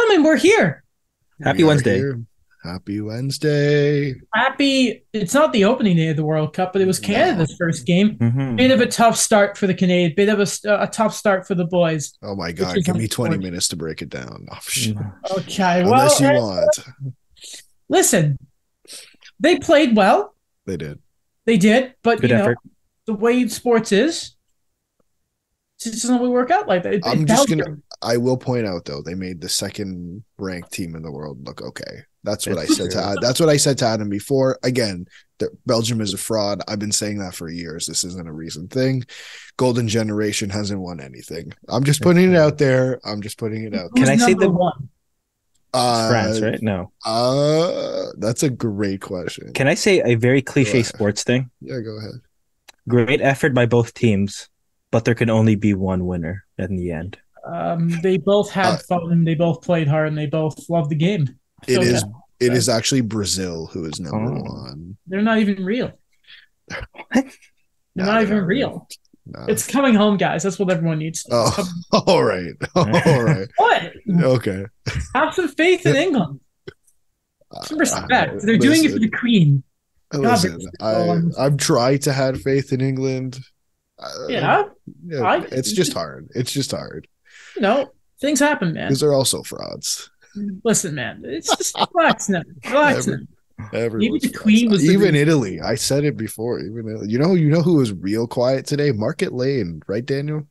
gentlemen, we're here. Happy Wednesday. Happy Wednesday. It's not the opening day of the World Cup, but it was Canada's first game. Mm-hmm. Bit of a tough start for the Canadians. Bit of a tough start for the boys. Oh my God. Give me 20 minutes to break it down. Oh, okay. Unless you want. Listen, they played well. They did. They did. But, Good effort. the way sports is, it just doesn't work out like that. I will point out, though, they made the second ranked team in the world look okay. That's what I said to Adam before. Again, Belgium is a fraud. I've been saying that for years. This isn't a recent thing. Golden generation hasn't won anything. I'm just putting it out there. Can I say the one? France, right? No. That's a great question. Can I say a very cliche sports thing? Yeah, go ahead. Great effort by both teams, but there can only be one winner in the end. They both had fun. They both played hard, and they both loved the game. It is actually Brazil who is number one. They're not even real. They're not even real. No. It's coming home, guys. That's what everyone needs. Oh, all right. What? Okay. Have some faith in England. Some respect. They're doing it for the Queen. Listen, I've tried to have faith in England. It's just hard. No, things happen, man. Because they're also frauds. Listen, man, it's just relax now. Maybe the Queen was even Italy. I said it before. Even Italy. You know who was real quiet today? Market Lane, right, Daniel?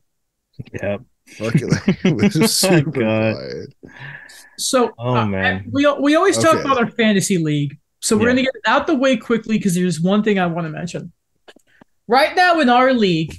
Yeah. Market Lane was super quiet. So, man, we always talk about our fantasy league. So we're gonna get it out the way quickly because there's one thing I want to mention. Right now in our league,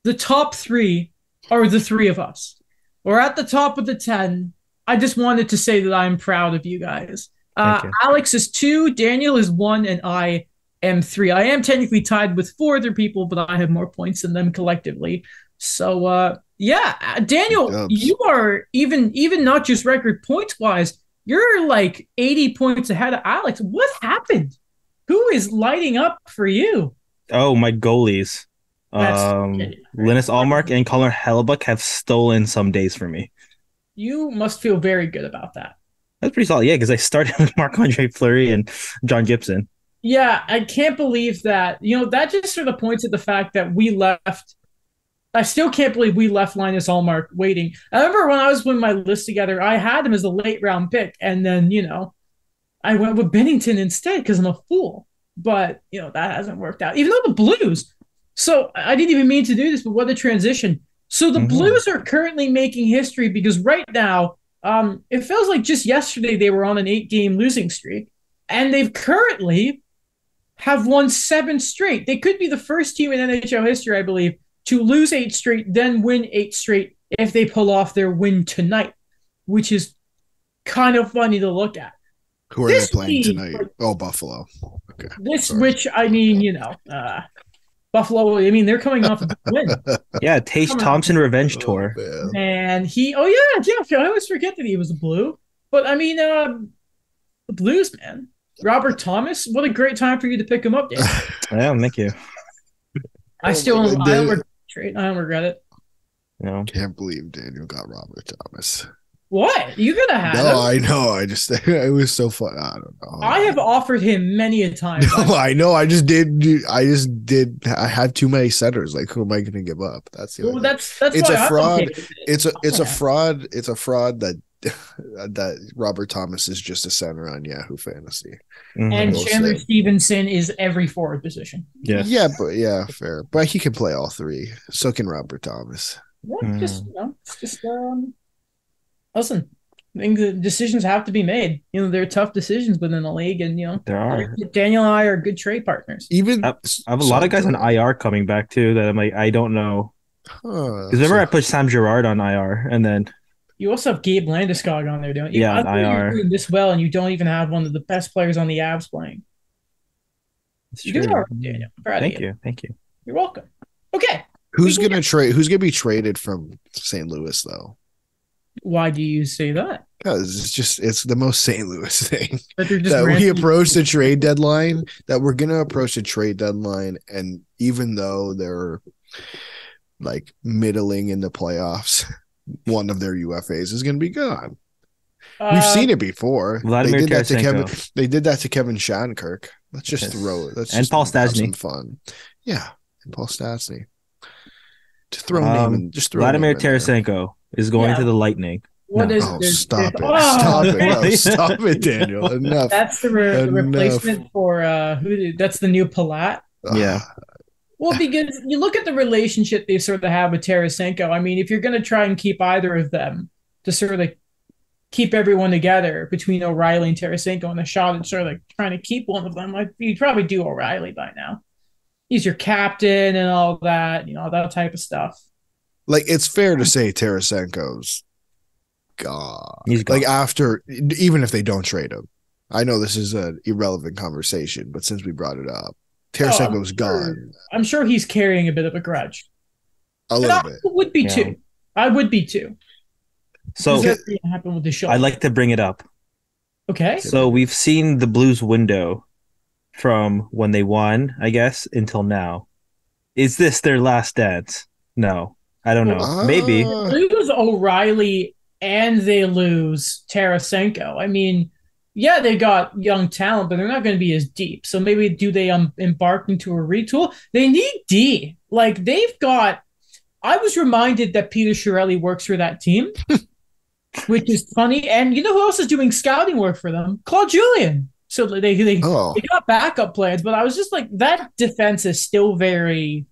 the top three are the three of us. We're at the top of the 10. I just wanted to say that I'm proud of you guys. Alex is 2, Daniel is 1, and I am 3. I am technically tied with 4 other people, but I have more points than them collectively. So, Daniel, you are even not just record points wise. You're like 80 points ahead of Alex. What happened? Who is lighting up for you? Oh, my goalies. Linus Allmark and Colin Hellebuck have stolen some days for me. You must feel very good about that. That's pretty solid, because I started with Marc-Andre Fleury and John Gibson. Yeah, I can't believe that. That just sort of points at the fact that we left. I still can't believe we left Linus Allmark waiting. I remember when I was putting my list together, I had him as a late round pick, and then I went with Bennington instead because I'm a fool. But that hasn't worked out. Even though the Blues. So I didn't even mean to do this, but what a transition. So the Blues are currently making history because right now, it feels like just yesterday they were on an 8-game losing streak, and they've currently have won 7 straight. They could be the first team in NHL history, I believe, to lose 8 straight, then win 8 straight if they pull off their win tonight, which is kind of funny to look at. Who are they playing tonight? Buffalo. Okay. Buffalo, they're coming off of a win. Yeah, Tage Thompson revenge tour. And Jeff, I always forget that he was a Blue. But the Blues, man. Robert Thomas, what a great time for you to pick him up, Dan. Yeah, thank you. I don't regret it. No. Can't believe Daniel got Robert Thomas. What? You could have had him. No, I know. It was so fun. I don't know. I have offered him many a time. No, I know. I did. I had too many centers. Like, who am I going to give up? That's it's a fraud. It's a fraud. It's a fraud that Robert Thomas is just a center on Yahoo Fantasy. Mm-hmm. And Chandler Stevenson is every forward position. Yeah. Yeah, fair. But he can play all 3. So can Robert Thomas. Yeah, listen, I think the decisions have to be made. They're tough decisions within the league, and there are. Daniel and I are good trade partners. I have a lot of guys on IR coming back too. That I'm like, I don't know. Because remember, I put Sam Girard on IR, and then you also have Gabe Landeskog on there, don't you? Yeah, on IR. You're doing this well, and you don't even have one of the best players on the Avs playing. It's true. All right, Daniel. Thank you. You're welcome. Okay. Who's gonna be traded from St. Louis though? Why do you say that? Because it's the most St. Louis thing that we approach the trade deadline. That we're gonna approach the trade deadline, and even though they're like middling in the playoffs, one of their UFAs is gonna be gone. We've seen it before. Vladimir Tarasenko. They did that to Kevin Shattenkirk. Let's just throw it. Let's just Paul Stastny. Have some fun. Yeah, and Paul Stastny. To throw a name in, just throw Vladimir Tarasenko is going to the Lightning. What is stop it. Stop it. No, stop it, Daniel. Enough. That's the replacement for that's the new Palat. Yeah. Well, because you look at the relationship they sort of have with Tarasenko. I mean, if you're going to try and keep either of them to sort of keep everyone together between O'Reilly and Tarasenko and the shot and sort of trying to keep one of them, you'd probably do O'Reilly by now. He's your captain and all that, that type of stuff. It's fair to say Tarasenko's gone. He's gone. After, even if they don't trade him. I know this is an irrelevant conversation, but since we brought it up, Tarasenko's gone. I'm sure he's carrying a bit of a grudge. A little bit. I would be too. I would be too. So happen with the show. I'd like to bring it up. Okay. So we've seen the Blues window from when they won, I guess, until now. Is this their last dance? No. I don't know. Maybe. They lose O'Reilly and they lose Tarasenko. I mean, yeah, they got young talent, but they're not going to be as deep. So maybe do they embark into a retool? They need D. They've got... I was reminded that Peter Chiarelli works for that team, which is funny. And you know who else is doing scouting work for them? Claude Julien. So they got backup plans, but I was just that defense is still very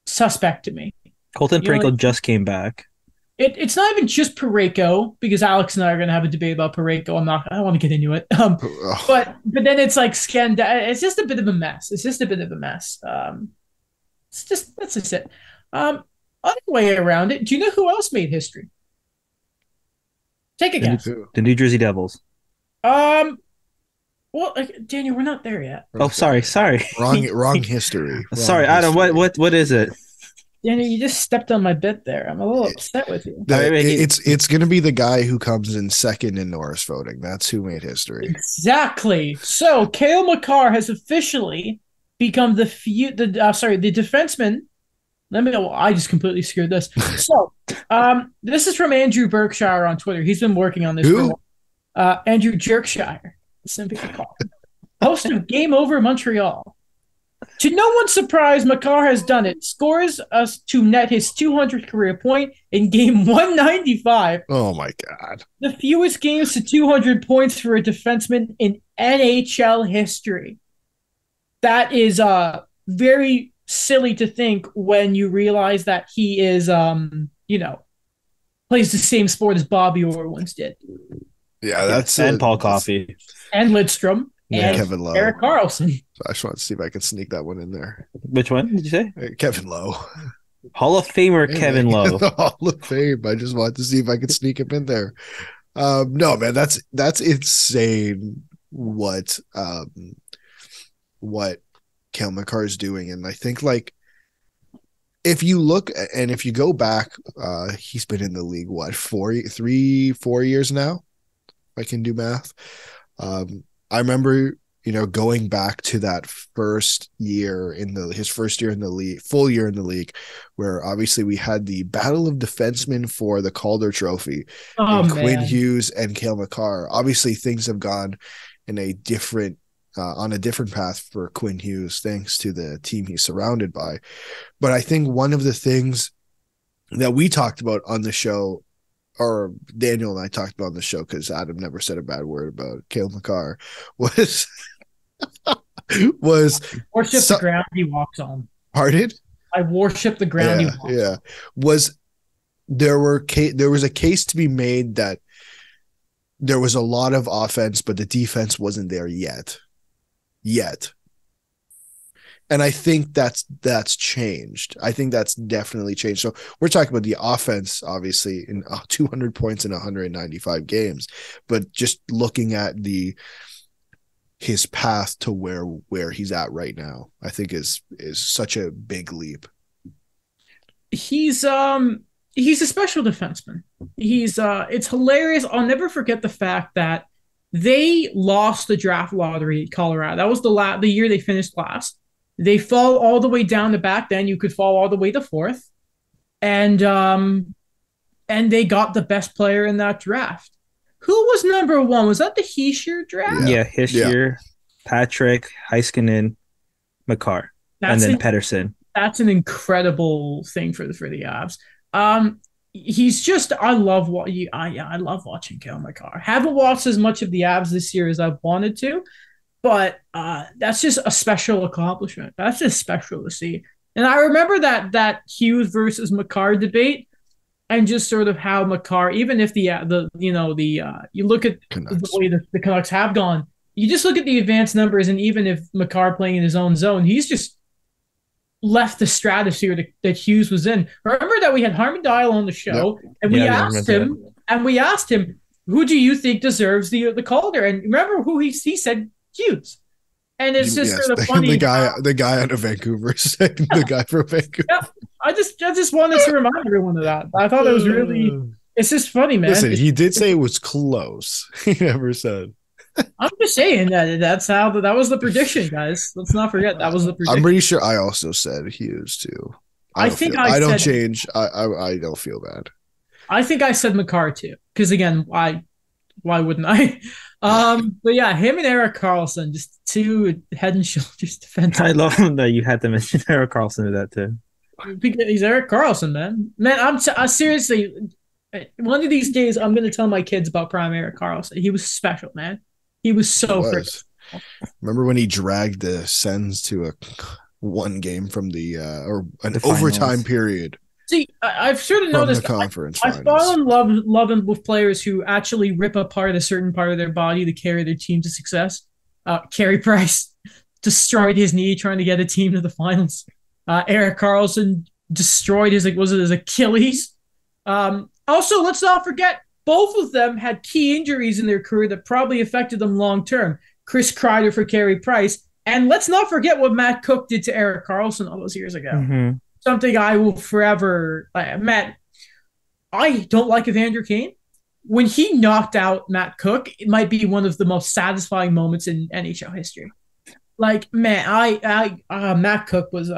suspect to me. Colton Parayko just came back. It's not even just Parayko, because Alex and I are going to have a debate about Parayko. I don't want to get into it. But then it's it's just a bit of a mess. It's just a bit of a mess. That's just it. Other way around it, do you know who else made history? Take a guess. The New Jersey Devils. Well, Daniel, we're not there yet. Oh, sorry. Wrong history. Sorry, Adam. What is it? Daniel, you just stepped on my bit there. I'm a little upset with you. It's going to be the guy who comes in second in Norris voting. That's who made history. Exactly. So Cale Makar has officially become the defenseman. I just completely screwed this. So, this is from Andrew Berkshire on Twitter. He's been working on this for a while. Andrew Jerkshire, simply called, host of Game Over Montreal. To no one's surprise, Makar has done it. Scores us to net his 200th career point in game 195. Oh my God! The fewest games to 200 points for a defenseman in NHL history. That is very silly to think when you realize that he is, plays the same sport as Bobby Orr once did. Yeah, that's and Paul Coffey and Lidstrom and Kevin Lowe, Erik Karlsson. So I just want to see if I can sneak that one in there. Which one did you say? Kevin Lowe, Hall of Famer Kevin Lowe. The Hall of Fame. I just wanted to see if I could sneak him in there. No, man, that's insane. What Cale Makar is doing, and I think if you look and if you go back, he's been in the league 4 years now. If I can do math. I remember going back to that first year his first year in the league, full year in the league, where obviously we had the battle of defensemen for the Calder Trophy. Quinn Hughes and Cale Makar. Obviously, things have gone in a different. On a different path for Quinn Hughes, thanks to the team he's surrounded by. But I think one of the things that we talked about on the show, or Daniel and I talked about on the show, because Adam never said a bad word about Cale Makar, was worship the ground he walks on. Pardon? I worship the ground he walks on. Yeah. There was a case to be made that there was a lot of offense, but the defense wasn't there yet. And I think that's changed. I think that's definitely changed. So we're talking about the offense, obviously, in 200 points in 195 games, but just looking at his path to where he's at right now, I think is such a big leap. He's a special defenseman. It's hilarious. I'll never forget the fact that they lost the draft lottery at Colorado. That was the year they finished last. They fall all the way down to back then. You could fall all the way to fourth. And they got the best player in that draft, Who was number one? Was that the Heischer draft? Yeah, Hischier, Patrick, Heiskanen, Makar, and then Pettersson. That's an incredible thing for the Avs. He's just I love watching Cale Makar. Haven't watched as much of the Avs this year as I've wanted to, but that's just a special accomplishment. That's just special to see. And I remember that Hughes versus Makar debate, and just sort of how Makar, even if you look at Canucks. the way the Canucks have gone, you just look at the advanced numbers, and even if Makar playing in his own zone, he's just left the stratosphere that Hughes was in. Remember that we had Harman Dial on the show, and we asked him, who do you think deserves the Calder? And remember who he said Hughes. And it's just sort of funny. The guy out of Vancouver said the guy from Vancouver. Yeah, I just wanted to remind everyone of that. I thought it was really. It's just funny, man. Listen, he did say it was close. He never said. I'm just saying that was the prediction, guys. Let's not forget that was the prediction. I'm pretty sure I also said Hughes too. I don't change. I don't feel bad. I think I said Makar too, because again, why wouldn't I? But yeah, him and Erik Karlsson, just two head and shoulders defense. I love that you had to mention Erik Karlsson to that too. Because he's Erik Karlsson, man. I seriously, one of these days, I'm going to tell my kids about prime Erik Karlsson. He was special, man. He was so freaking. Remember when he dragged the Sens to a one game from the the overtime finals. Period? See, I've sort of noticed the conference I fall in love with players who actually rip apart a certain part of their body to carry their team to success. Carey Price destroyed his knee trying to get a team to the finals. Erik Karlsson destroyed his Achilles. Also, let's not forget, both of them had key injuries in their career that probably affected them long term. Chris Kreider for Carey Price. And let's not forget what Matt Cook did to Erik Karlsson all those years ago. Mm-hmm. Something I will forever... Matt, I don't like Evander Kane. When he knocked out Matt Cook, it might be one of the most satisfying moments in NHL history. Like, man, Matt Cook was...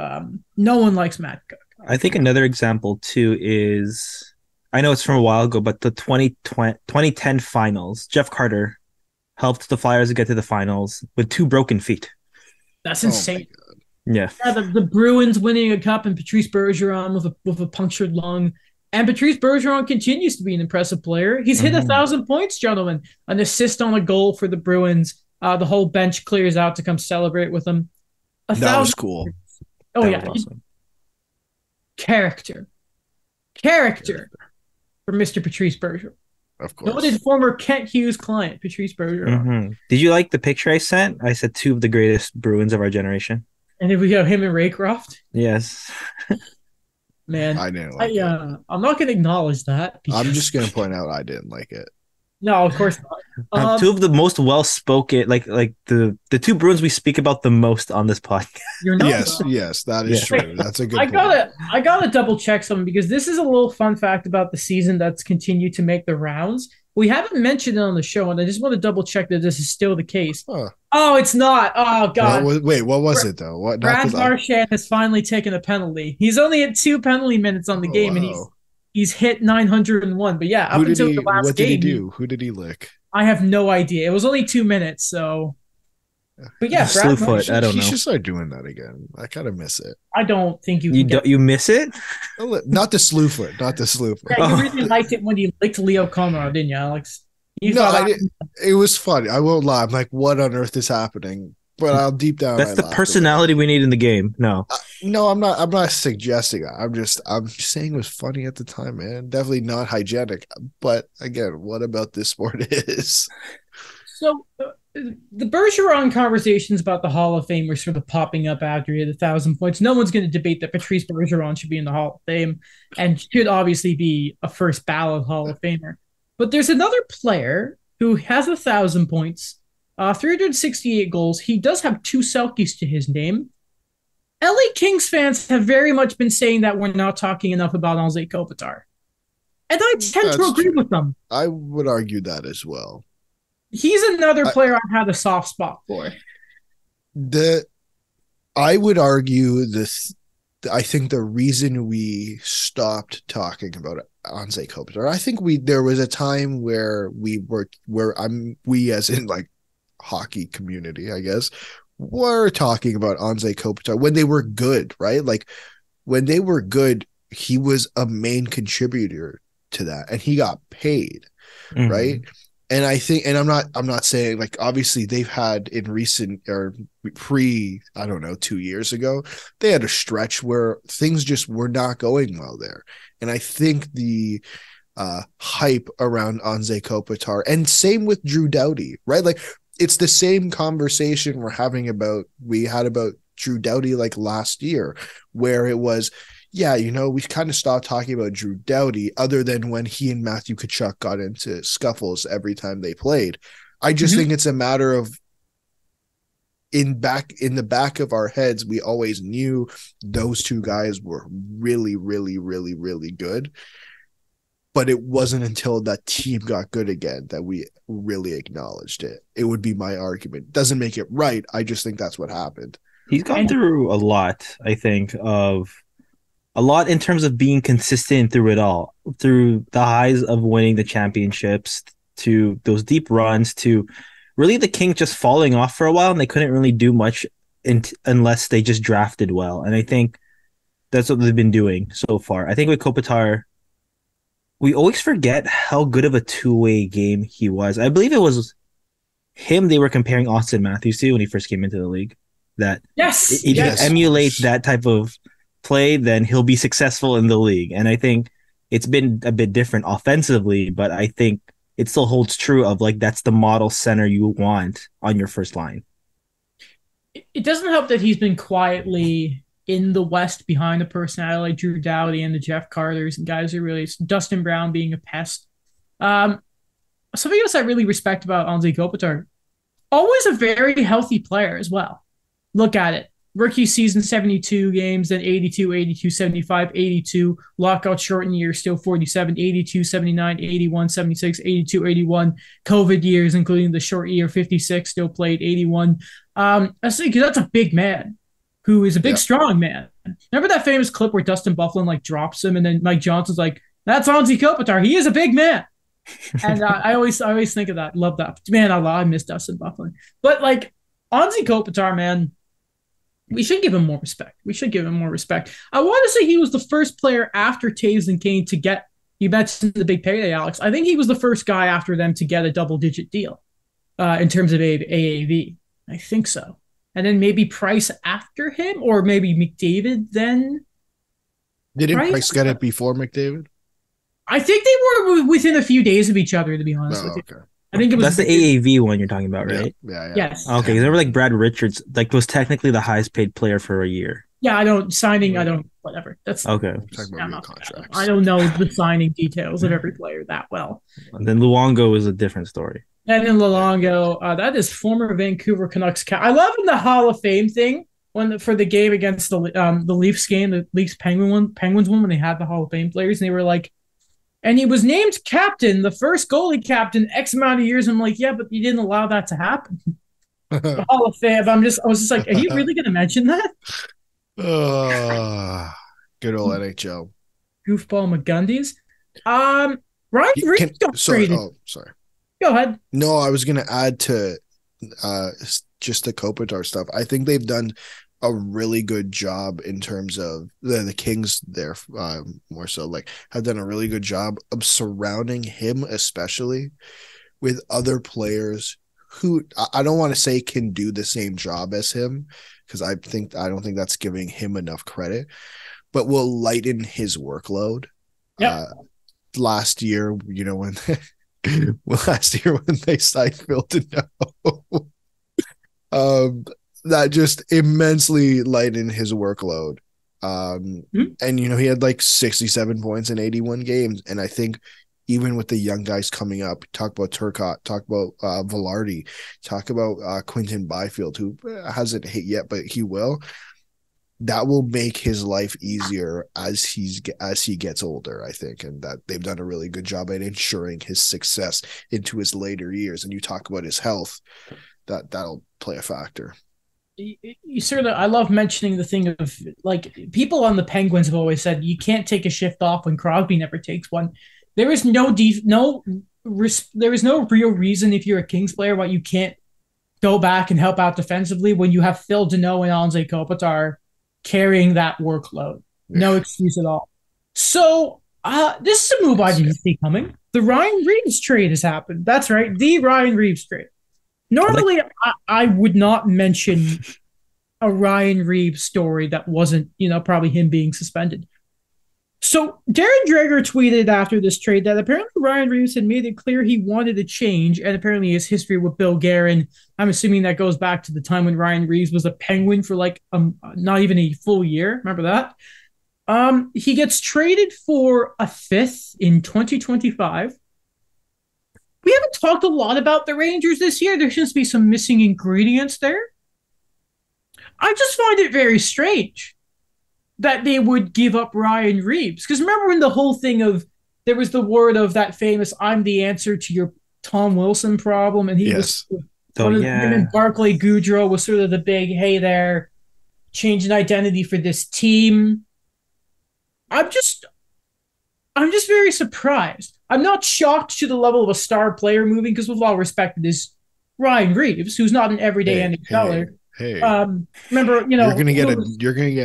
no one likes Matt Cook. I think another example, too, is... I know it's from a while ago, but the 2010 finals, Jeff Carter helped the Flyers get to the finals with 2 broken feet. That's insane. Yeah, the Bruins winning a cup and Patrice Bergeron with a punctured lung. And Patrice Bergeron continues to be an impressive player. He's hit 1,000 points, gentlemen. An assist on a goal for the Bruins. The whole bench clears out to come celebrate with him. That was cool. Oh, that yeah. was awesome. Character for Mr. Patrice Bergeron. Of course. Noted former Kent Hughes client, Patrice Bergeron. Mm-hmm. Did you like the picture I sent? I said 2 of the greatest Bruins of our generation. And then we got him and Raycroft. Yes. Man, I didn't like it. I'm not going to acknowledge that. I'm just going to point out I didn't like it. No, of course not. 2 of the most well-spoken, like the 2 Bruins we speak about the most on this podcast. You're not Yes, that is true. That's a good point. I gotta double check something, because this is a little fun fact about the season that's continued to make the rounds. We haven't mentioned it on the show, and I just want to double check that this is still the case. Huh. Oh, it's not. Oh, God. What was it, though? What? Brad Marchand has finally taken a penalty. He's only at 2 penalty minutes on the game, and he's hit 901. But yeah, up until the last game. What did he do? Who did he lick? I have no idea. It was only 2 minutes, so... But yeah, Brad Slewfoot, I don't know. He should start doing that again. I kind of miss it. I don't think you miss it? Not the Slewfoot. Yeah, you really liked it when you licked Leo Komarov, didn't you, Alex? It was funny. I won't lie. I'm like, what on earth is happening? But I'll deep down. That's the personality we need in the game. No, I'm not suggesting that. I'm saying it was funny at the time, man. Definitely not hygienic. But again, what about this sport is? So the Bergeron conversations about the Hall of Fame were sort of popping up after he had 1,000 points. No one's going to debate that Patrice Bergeron should be in the Hall of Fame and should obviously be a first ballot Hall of Famer. But there's another player who has 1,000 points, 368 goals. He does have 2 Selkes to his name. LA Kings fans have very much been saying that we're not talking enough about Anze Kopitar. And I tend to agree with them. I would argue that as well. He's another player I had a soft spot for. I would argue this. I think the reason we stopped talking about Anze Kopitar. I think there was a time where we as in like hockey community, I guess, were talking about Anze Kopitar when they were good, right? Like when they were good, he was a main contributor to that, and he got paid, right? And I think, and I'm not saying like, obviously they've had in recent or I don't know, 2 years ago, they had a stretch where things just were not going well there. And I think the hype around Anze Kopitar, and same with Drew Doughty, right? Like it's the same conversation we had about Drew Doughty like last year, where it was, yeah, we kind of stopped talking about Drew Doughty other than when he and Matthew Tkachuk got into scuffles every time they played. I just think it's a matter of in the back of our heads, we always knew those two guys were really, really, really, really good. But it wasn't until that team got good again that we really acknowledged it. It would be my argument. Doesn't make it right. I just think that's what happened. He's gone through a lot, I think, a lot in terms of being consistent through it all, through the highs of winning the championships, to those deep runs, to really the Kings just falling off for a while, and they couldn't really do much unless they just drafted well. And I think that's what they've been doing so far. I think with Kopitar, we always forget how good of a two-way game he was. I believe it was him they were comparing Austin Matthews to when he first came into the league. That if he just emulates that type of play, then he'll be successful in the league. And I think it's been a bit different offensively, but I think it still holds true of like that's the model center you want on your first line. It doesn't help that he's been quietly in the West behind a personality like Drew Doughty and the Jeff Carters and guys who really, Dustin Brown being a pest. Something else I really respect about Anze Kopitar, always a very healthy player as well. Look at it. Rookie season, 72 games, then 82, 82, 75, 82. Lockout shortened year, still 47, 82, 79, 81, 76, 82, 81. COVID years, including the short year, 56, still played 81. I think that's a big man who is a big, strong man. Remember that famous clip where Dustin Byfuglien like drops him and then Mike Johnson's like, that's Anze Kopitar. He is a big man. And I always think of that. Love that. Man, I miss Dustin Byfuglien. But like Anze Kopitar, man, we should give him more respect. I want to say he was the first player after Taves and Kane to get, you mentioned the big payday, Alex. I think he was the first guy after them to get a double-digit deal in terms of AAV. I think so. And then maybe Price after him, or maybe McDavid then. Didn't Price get it before McDavid? I think they were within a few days of each other, to be honest with you. Okay. I think it was that's the AAV one you're talking about, right? Yeah. Yes. Okay, because remember, like Brad Richards, like was technically the highest paid player for a year. Yeah, whatever. That's okay. I don't know the signing details of every player that well. And then Luongo is a different story. And then Luongo, that is former Vancouver Canucks. I love in the Hall of Fame thing for the game against the Leafs game, the Leafs Penguins one, when they had the Hall of Fame players, and they were like, and he was named captain, the first goalie captain, X amount of years. I'm like, yeah, but you didn't allow that to happen. The Hall of Fame. I was just like, are you really going to mention that? Good old NHL. Goofball McGundies. Ryan Reed got traded. Sorry. Go ahead. No, I was going to add to just the Kopitar stuff. I think they've done a really good job in terms of the Kings there, more so, like, have done a really good job of surrounding him, especially with other players who I don't want to say can do the same job as him, because I don't think that's giving him enough credit, but will lighten his workload. Yep. Last year, when they signed Phil Deneau, that just immensely lightened his workload. And he had like 67 points in 81 games, and I think even with the young guys coming up, talk about Turcotte, talk about Velarde, talk about Quinton Byfield, who hasn't hit yet, but he will. That will make his life easier as he gets older, I think, and that they've done a really good job at ensuring his success into his later years. And you talk about his health, that'll play a factor. you sort of, I love mentioning the thing of like people on the Penguins have always said you can't take a shift off when Crosby never takes one. There is there is no real reason if you're a Kings player why you can't go back and help out defensively when you have Phil Deneau and Anze Kopitar carrying that workload. No excuse at all. So this is a move I didn't see coming. The Ryan Reeves trade has happened. That's right, the Ryan Reeves trade. Normally, I would not mention a Ryan Reeves story that wasn't, probably him being suspended. So Darren Dreger tweeted after this trade that apparently Ryan Reeves had made it clear he wanted a change, and apparently his history with Bill Guerin, I'm assuming that goes back to the time when Ryan Reeves was a Penguin for like not even a full year. Remember that? He gets traded for a fifth in 2025. We haven't talked a lot about the Rangers this year. There seems to be some missing ingredients there. I just find it very strange that they would give up Ryan Reeves. Because remember when the whole thing of, there was the word of that famous, I'm the answer to your Tom Wilson problem. And he was, him and Barclay Goodrow was sort of the big, hey there, changing identity for this team. I'm just very surprised. I'm not shocked to the level of a star player moving because, with all respect, it is Ryan Reeves, who's not an everyday NHLer. Remember, you're gonna get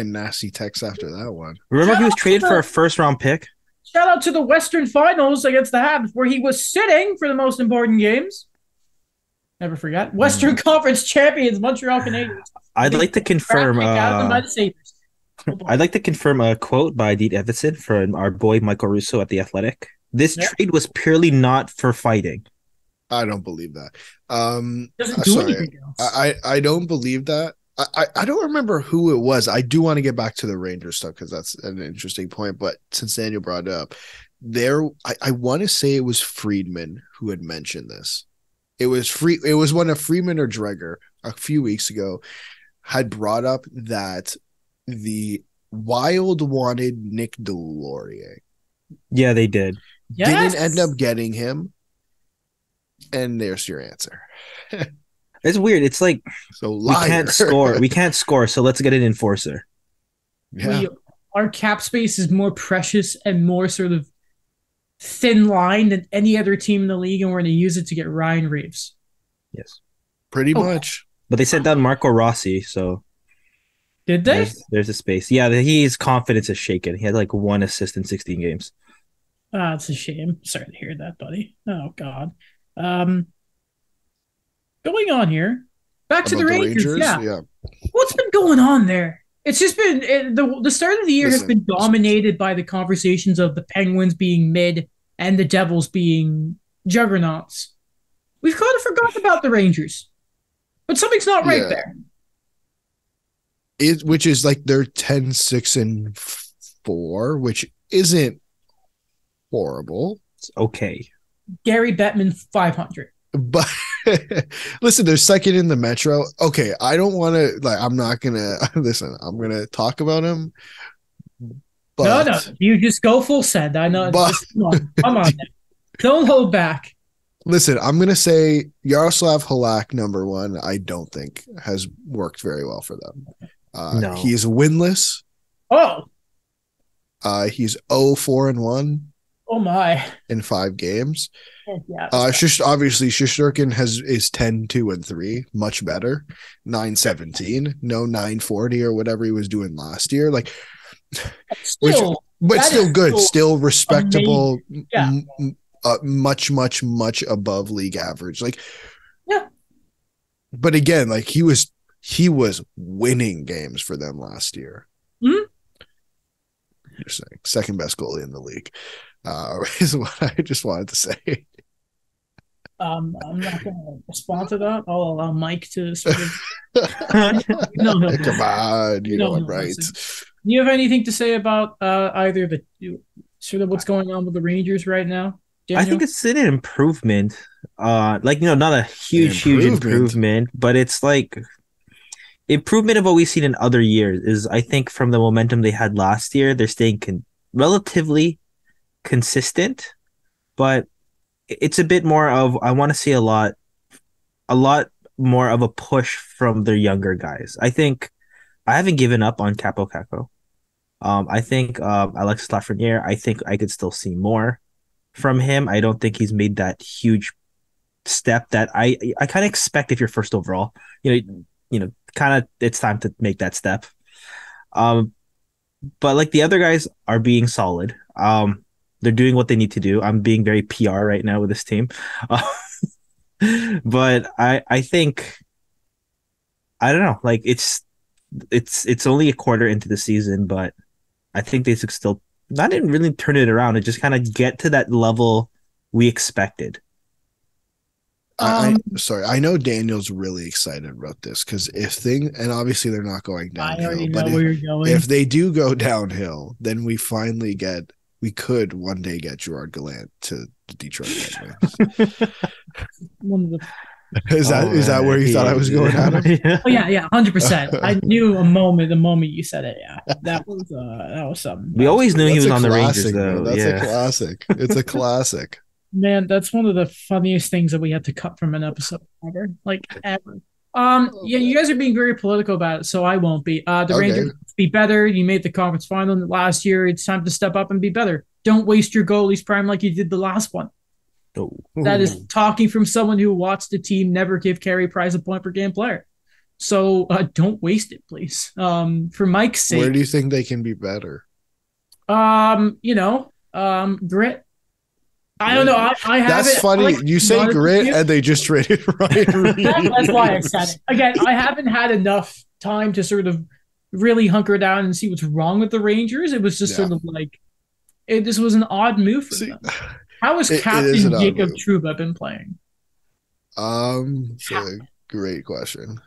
a nasty text after that one. Remember, he was traded for a first-round pick. Shout out to the Western Finals against the Habs, where he was sitting for the most important games. Never forget. Western Conference champions, Montreal Canadiens. I'd like to confirm. I'd like to confirm a quote by Dean Evason from our boy Michael Russo at The Athletic. This trade was purely not for fighting. I don't believe that. Doesn't do anything else. I don't believe that. I don't remember who it was. I do want to get back to the Rangers stuff because that's an interesting point. But since Daniel brought it up, I want to say it was Friedman who had mentioned this. It was one of Friedman or Dreger a few weeks ago had brought up that the Wild wanted Nick Delorier. Yeah, they did. Yes. Didn't end up getting him. And there's your answer. It's weird. It's like, so we can't score. We can't score, so let's get an enforcer. Yeah. Our cap space is more precious and more sort of thin line than any other team in the league, and we're going to use it to get Ryan Reeves. Yes. Pretty much. But they sent down Marco Rossi, so... Did they? There's a space. Yeah, his confidence is shaken. He had like 1 assist in 16 games. It's a shame. Sorry to hear that, buddy. Oh, God. Going on here. Back to the Rangers. Yeah. What's been going on there? It's just been the start of the year has been dominated by the conversations of the Penguins being mid and the Devils being juggernauts. We've kind of forgotten about the Rangers. But something's not right there. Which is like they're 10-6-4, which isn't horrible. It's okay. Gary Bettman 500. But listen, they're second in the Metro. Okay, I don't want to I'm not gonna listen. I'm gonna talk about him. But, no, you just go full send. I know. But, come on, don't hold back. Listen, I'm gonna say Yaroslav Halak, number one. I don't think has worked very well for them. No. He's winless. Oh. He's 0-4-1. Oh my! In 5 games. Yeah. Obviously Shesterkin is 10-2-3, much better. 9-17, no 940 or whatever he was doing last year. Like, still good, still respectable. Yeah. Much above league average. Like, yeah. But again, like he was winning games for them last year. Mm-hmm. You're saying second best goalie in the league. Is what I just wanted to say. I'm not going to respond to that. I'll allow Mike to sort of. Come on, you know I'm right. Listen. Do you have anything to say about either the sort of what's going on with the Rangers right now, Daniel? I think it's an improvement. Not a huge improvement, but it's like improvement of what we've seen in other years. Is I think from the momentum they had last year, they're staying relatively but it's a bit more of I want to see a lot more of a push from their younger guys. I think I haven't given up on Capo Caco. I think Alexis Lafreniere, I think I could still see more from him. I don't think he's made that huge step that I kind of expect if you're first overall. Kind of it's time to make that step. But like the other guys are being solid. They're doing what they need to do. I'm being very PR right now with this team. But I think I don't know. Like it's only a quarter into the season, but I think they should still not even really turn it around and just kind of get to that level we expected. Sorry, I know Daniel's really excited about this because and obviously they're not going downhill. I already know where you're going. If they do go downhill, then we could one day get Gerard Gallant to the Detroit Red Wings. Is that where you thought I was going, Adam? Oh yeah, 100%. I knew the moment you said it. Yeah, that was something. We always knew he was on the Rangers, though. That's a classic. It's a classic. Man, that's one of the funniest things that we had to cut from an episode ever. Yeah, you guys are being very political about it, so I won't be. The Rangers be better. You made the conference final last year. It's time to step up and be better. Don't waste your goalie's prime like you did the last one. Oh. That is talking from someone who watched the team never give Carey Price a point per game player. So don't waste it, please. For Mike's sake. Where do you think they can be better? Grit. I don't know. I haven't. That's funny. You say grit, and they just traded Ryan Reed. That's why I said it. Again, I haven't had enough time to sort of really hunker down and see what's wrong with the Rangers. It was just sort of like this was an odd move for them. How has Captain Jacob Trouba been playing? It's a great question.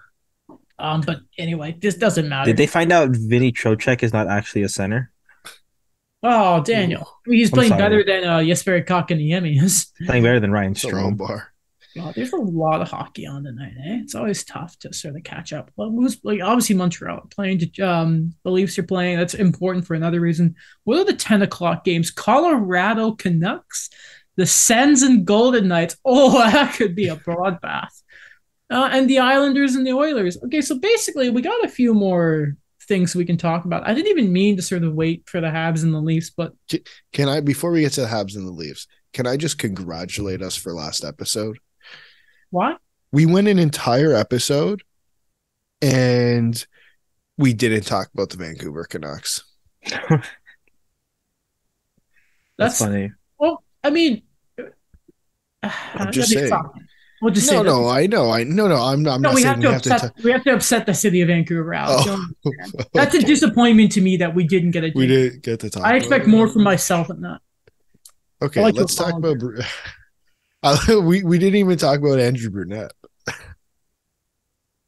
But anyway, this doesn't matter. Did they find out Vinny Trocheck is not actually a center? Oh, Daniel. I mean, he's playing better than Jesperi Kotkaniemi is. Playing better than Ryan Strome. God, there's a lot of hockey on tonight, eh? It's always tough to sort of catch up. Well, obviously Montreal playing, the Leafs are playing. That's important for another reason. What are the 10 o'clock games? Colorado Canucks, the Sens and Golden Knights. Oh, that could be a bloodbath. And the Islanders and the Oilers. Okay, so basically we got a few more things we can talk about. I didn't even mean to sort of wait for the Habs and the Leafs, but can I, before we get to the Habs and the Leafs, can I just congratulate us for last episode? Why? We went an entire episode and we didn't talk about the Vancouver Canucks. That's funny. Well, I mean, I'm just saying. We'll just I know. I'm not saying we have to upset the city of Vancouver out. Oh, that's a disappointment to me that we didn't get it. We didn't get to talk. I expect more from myself than that. Okay, let's talk about. We didn't even talk about Andrew Brunette.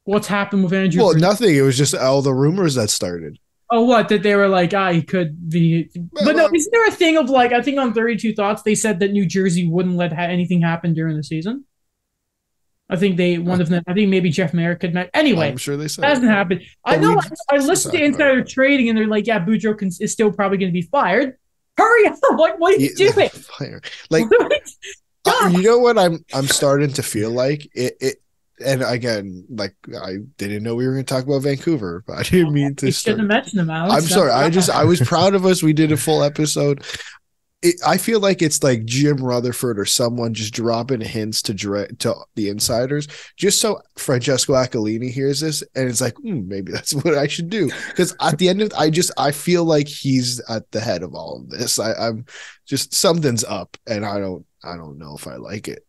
What's happened with Andrew? Well, nothing. It was just all the rumors that started. Oh, what? That they were like, he could be. But no, isn't there a thing of I think on 32 Thoughts, they said that New Jersey wouldn't let anything happen during the season. I think maybe Jeff Merrick could. Anyway, I'm sure they said it hasn't happened. I know. I listened to Insider Trading, and they're like, "Yeah, Boudreaux is still probably going to be fired. Hurry up! What are you doing? Fire. You know what? I'm starting to feel like it. And again, I didn't know we were going to talk about Vancouver, but I didn't mean to. Shouldn't have mentioned them, Alex. I'm sorry. I was proud of us. We did a full episode. I feel like it's like Jim Rutherford or someone just dropping hints to the insiders, just so Francesco Aquilini hears this, and it's like, maybe that's what I should do. Because at the end of I feel like he's at the head of all of this. I'm just something's up, and I don't know if I like it.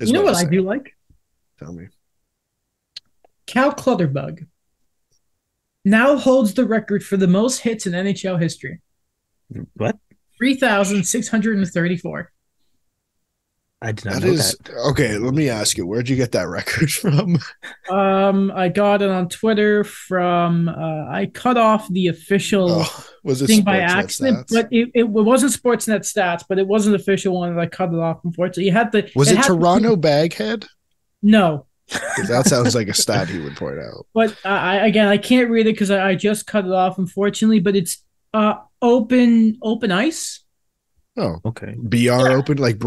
You know what I do like? Tell me. Cal Clutterbug now holds the record for the most hits in NHL history. What? 3,634. I did not know that. Okay, let me ask you, where'd you get that record from? I got it on Twitter from I cut off the official thing by accident, but it wasn't Sportsnet stats, but it was an official one that I cut it off. Unfortunately, Was it Toronto Baghead? No. That sounds like a stat he would point out. But I can't read it because I just cut it off, unfortunately. But it's open ice. Oh, okay. BR open, like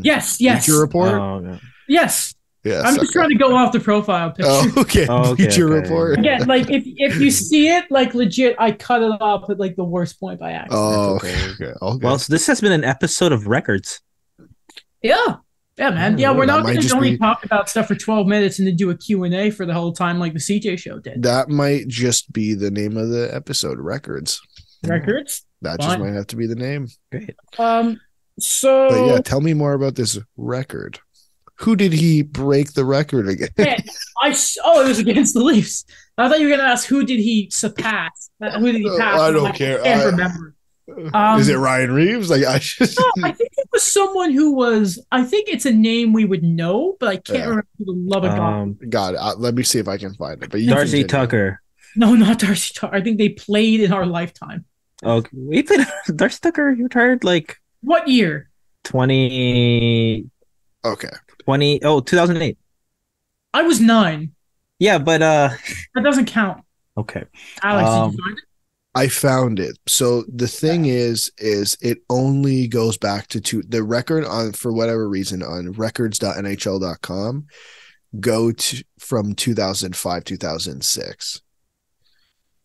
yes. Report. Oh, yeah. Yes. Yes. I'm just trying to go off the profile picture. Oh, okay. Feature report. Again, like if you see it, like legit, I cut it off at like the worst point by accident. Oh, okay. Well, so this has been an episode of records. Yeah, man. Yeah, we're not going to only talk about stuff for 12 minutes and then do a Q&A for the whole time like the CJ show did. That might just be the name of the episode, Records. Records? That just might have to be the name. Great. But yeah, tell me more about this record. Who did he break the record against? Man, it was against the Leafs. I thought you were going to ask who did he surpass? Who did he pass? I don't care. I can't remember. Is it Ryan Reeves? Like I think it was someone who was. I think it's a name we would know, but I can't remember for the love of God. God, let me see if I can find it. But Darcy Tucker. No, not Darcy Tucker. I think they played in our lifetime. Oh, we played Darcy Tucker. He retired like what year? 2008. I was 9. Yeah, but that doesn't count. Okay. Alex, did you find it? I found it. So the thing is it only goes back to the record on, for whatever reason, on records.nhl.com go to from 2005, 2006.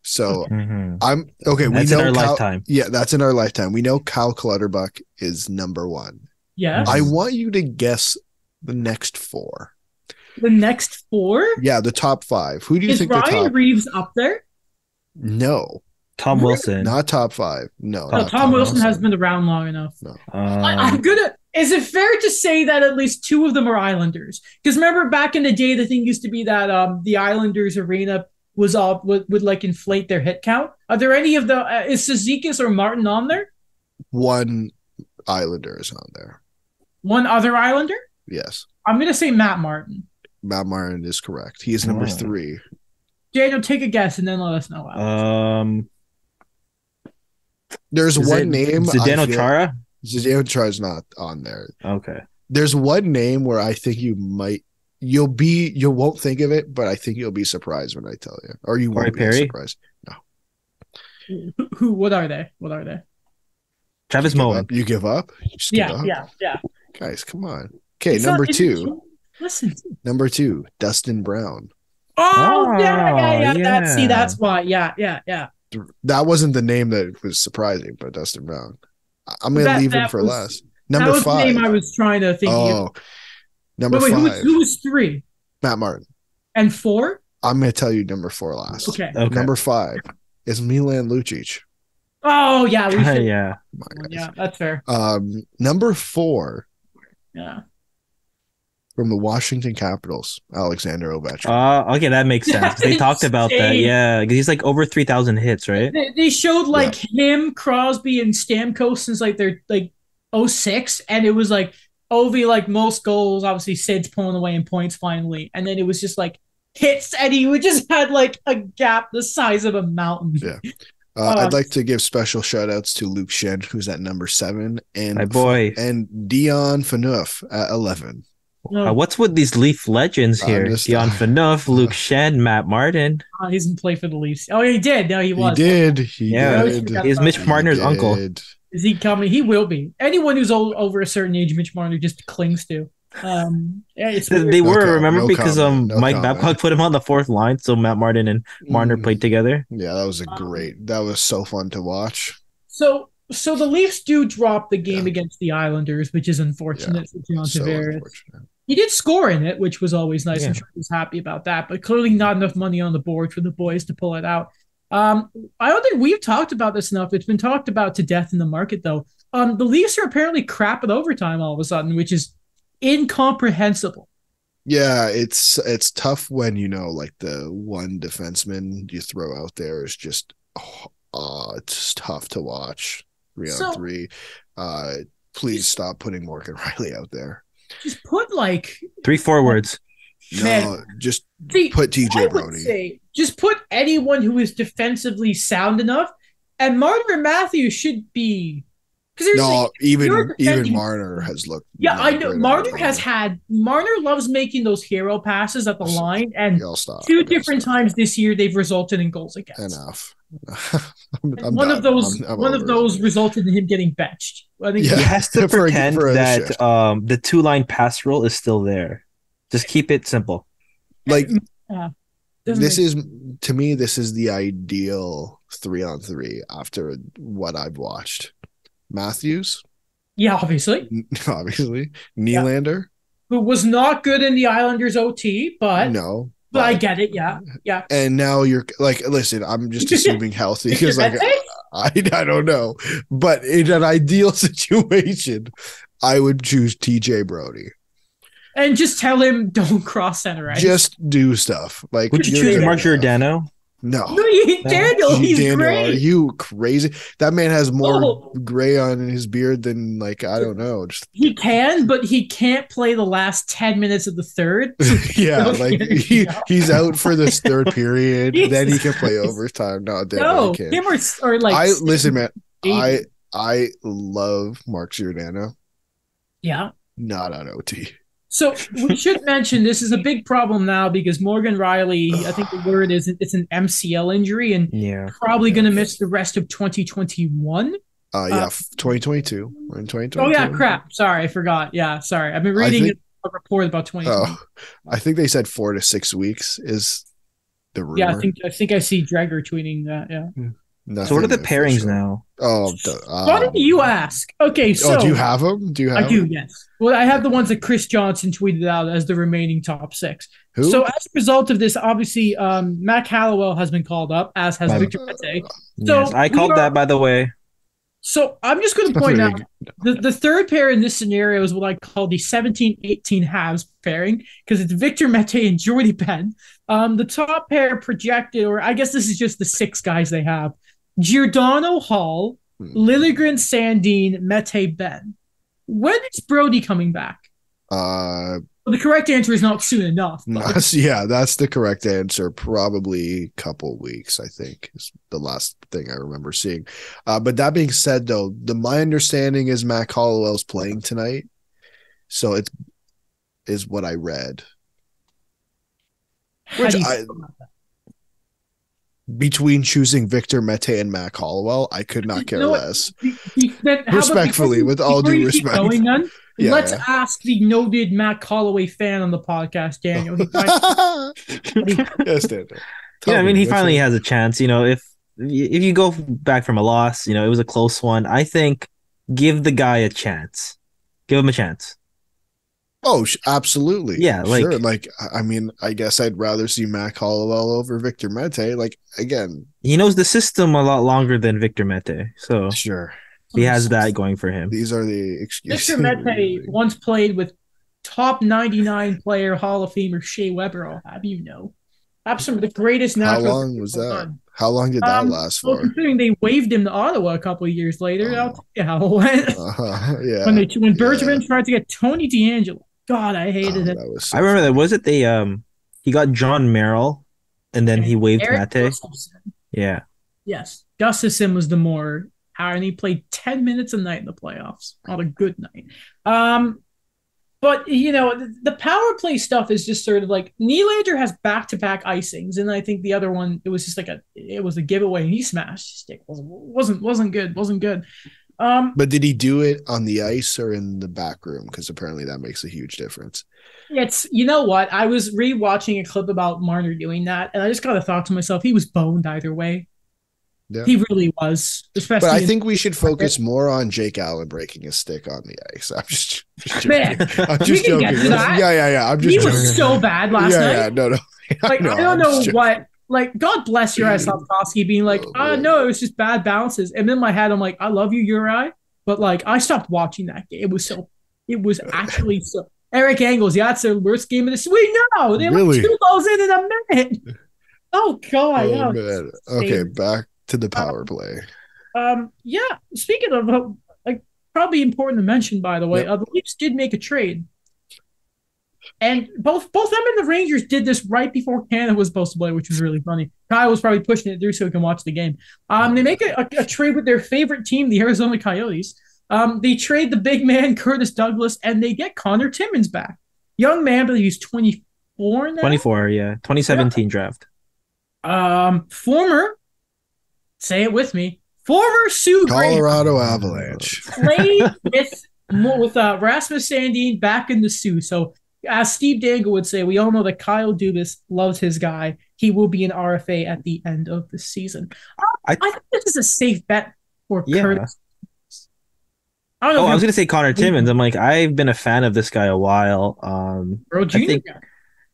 So I'm okay. That's in our lifetime. Yeah, that's in our lifetime. We know Cal Clutterbuck is number 1. Yeah. I want you to guess the next 4. The next 4? Yeah, the top 5. Who do you think Ryan the top? Reeves up there? No. Tom Wilson. Not top 5. No. Tom Wilson has been around long enough. No. I'm gonna. Is it fair to say that at least 2 of them are Islanders? Because remember back in the day, the thing used to be that the Islanders arena was all would like inflate their hit count. Are there any of the is Cizikas or Martin on there? One Islander is on there. One other Islander? Yes. I'm gonna say Matt Martin. Matt Martin is correct. He is number 3. Daniel, take a guess and then let us know. There's one name. Zdeno Chara? Zdeno Chara is not on there. Okay. There's one name where I think you won't think of it, but I think you'll be surprised when I tell you. Or you won't be surprised. No. Who? What are they? Travis Moen. You give up? Yeah. Guys, come on. Okay, number 2. Listen. Number 2, Dustin Brown. Oh, yeah. That's why. Yeah. That wasn't the name that was surprising, but Dustin Brown. I'm going to leave him for last. Number 5. The name I was trying to think of. Number 5. Who was 3? Matt Martin. And 4? I'm going to tell you number 4 last. Okay. Number 5 is Milan Lucic. Oh, yeah. Yeah, that's fair. Number 4. Yeah. From the Washington Capitals, Alexander Ovechkin. Okay, that makes sense. They talked about that. Yeah, because he's like over 3,000 hits, right? They showed like him, Crosby, and Stamkos since like they're like 06, and it was like Ovi like most goals. Obviously, Sid's pulling away in points finally, and then it was just like hits, and he would just had like a gap the size of a mountain. Yeah. I'd like to give special shout outs to Luke Shen, who's at number 7, and my boy, and Dion Phaneuf at 11. What's with these Leaf legends here? Dion Phaneuf, Luke Shen, Matt Martin. He doesn't play for the Leafs. Oh, he did. No, he was. He did. He's Mitch Marner's uncle. Is he coming? He will be. Anyone who's over a certain age, Mitch Marner just clings to. They were, because Mike Babcock put him on the 4th line, so Matt Martin and Marner played together. Yeah, that was that was so fun to watch. So the Leafs do drop the game against the Islanders, which is unfortunate for John Tavares. He did score in it, which was always nice. I'm sure he was happy about that, but clearly not enough money on the board for the boys to pull it out. I don't think we've talked about this enough. It's been talked about to death in the market, though. The Leafs are apparently crap at overtime all of a sudden, which is incomprehensible. Yeah, it's tough when like the one defenseman you throw out there is just it's tough to watch 3-on-3. Please stop putting Morgan Riley out there. Just put like 3 forwards. No, just put TJ Brody. Just put anyone who is defensively sound enough, and Marner Matthews should be. Even Marner has looked. Yeah, I know. Marner loves making those hero passes at the line, and 2 different times this year they've resulted in goals against. Enough. One of those resulted in him getting benched. I think he has to pretend that the 2-line pass rule is still there. Just keep it simple. Like Doesn't this make- is to me, this is the ideal 3-on-3 after what I've watched. Matthews, yeah, obviously, obviously, Nylander, who was not good in the Islanders OT, but no, but I get it. Yeah, yeah. and now you're like, listen, I'm just assuming healthy because like I don't know, but in an ideal situation, I would choose TJ Brody. And just tell him don't cross center ice. Just do stuff like. Would you you're choose good Mark enough. Giordano? No. Daniel, he's Daniel, great. are you crazy? That man has more Oh. gray on his beard than like I don't know. Just He can, but he can't play the last 10 minutes of the third. yeah, like he's out for this third period. Then he can play overtime. No, No, he can't. him or like I listen, man. 80. I love Mark Giordano. Yeah. Not on OT. So we should mention this is a big problem now because Morgan Riley, I think the word is it's an MCL injury and probably going to miss the rest of 2021. 2022. We're in 2022. Oh yeah, crap. Sorry, I forgot. Yeah, sorry. I've been reading a report about 2020. I think they said 4 to 6 weeks is the rumor. Yeah, I think I see Dreger tweeting that. Yeah. Nothing so what are the pairings official. now? Why did you ask? Okay, so do you have them? I do, yes. Well, I have the ones that Chris Johnson tweeted out as the remaining top 6. Who? So as a result of this, obviously, Matt Callowell has been called up, as has Victor Mete. So yes, I called that, by the way. So I'm just going to point out the third pair in this scenario is what I call the 17-18 halves pairing because it's Victor Mete and Jordy Ben. The top pair projected, or I guess this is just the 6 guys they have. Giordano, Hall, Liljegren, Sandin, Mete, Ben. When is Brody coming back? Well, the correct answer is not soon enough. Yeah, that's the correct answer. Probably a couple weeks, I think, is the last thing I remember seeing. But that being said, though, my understanding is Matt Hollowell's playing tonight. So it is what I read. Between choosing Victor Mete and Matt Hollowell, I could not care less. Respectfully, with all due respect. Let's ask the noted Matt Holloway fan on the podcast, Daniel. Yes, Daniel. I mean, he finally has a chance. You know, if you go back from a loss, you know, it was a close one. I think give the guy a chance. Give him a chance. Oh, absolutely. Yeah, sure. Like, I mean, I guess I'd rather see Matt Hollowell over Victor Mete. Like, again, he knows the system a lot longer than Victor Mete, so sure. He has that going for him. These are the excuses. Victor Mete once played with top 99 player Hall of Famer Shea Weber. I'll have you know. Have some of the greatest natural. How long was that? How long did that last for? Well, considering they waived him to Ottawa a couple of years later, I'll tell you how it went. Yeah. When Bergeron tried to get Tony DeAngelo. God, I hated it. I remember that. Was it he got John Merrill and then he waived Eric Mate? Gustafson. Yeah. Yes. Gustafson was the more, and he played 10 minutes a night in the playoffs. Not a good night. But, you know, the power play stuff is just sort of like Nylander has back-to-back icings, and I think the other one, it was just like it was a giveaway, and he smashed his stick. Wasn't good. But did he do it on the ice or in the back room? Because apparently that makes a huge difference. It's, you know what? I was rewatching a clip about Marner doing that, and I just kind of thought to myself, he was boned either way. Yeah. He really was. Especially, but I think we should focus more on Jake Allen breaking his stick on the ice. I'm just man, I'm just joking. Yeah. I'm just he joking. was so bad last night. Yeah, no. Like, I don't know what. Like, God bless Uri Slafkovsky being like, no, it was just bad bounces. And in my head, I'm like, I love you, Uri. But, like, I stopped watching that game. It was actually so. Eric Engels, that's their worst game of the season. No, they let 2 goals in a minute. Oh, God. Oh, man. Okay, back to the power play. Yeah, speaking of, like, probably important to mention, by the way, the Leafs did make a trade. And both them and the Rangers did this right before Canada was supposed to play, which was really funny. Kyle was probably pushing it through so he can watch the game. They make a trade with their favorite team, the Arizona Coyotes. They trade the big man, Curtis Douglas, and they get Connor Timmins back. Young man, but he's 24 now? 24, yeah. 2017 draft. Former, say it with me, former Sioux Colorado Avalanche. Played with Rasmus Sandin back in the Sioux. So as Steve Dangle would say, we all know that Kyle Dubas loves his guy. He will be an RFA at the end of the season. I think this is a safe bet for Curtis. I was going to say Connor Timmins. I'm like, I've been a fan of this guy a while. Bro, junior guy.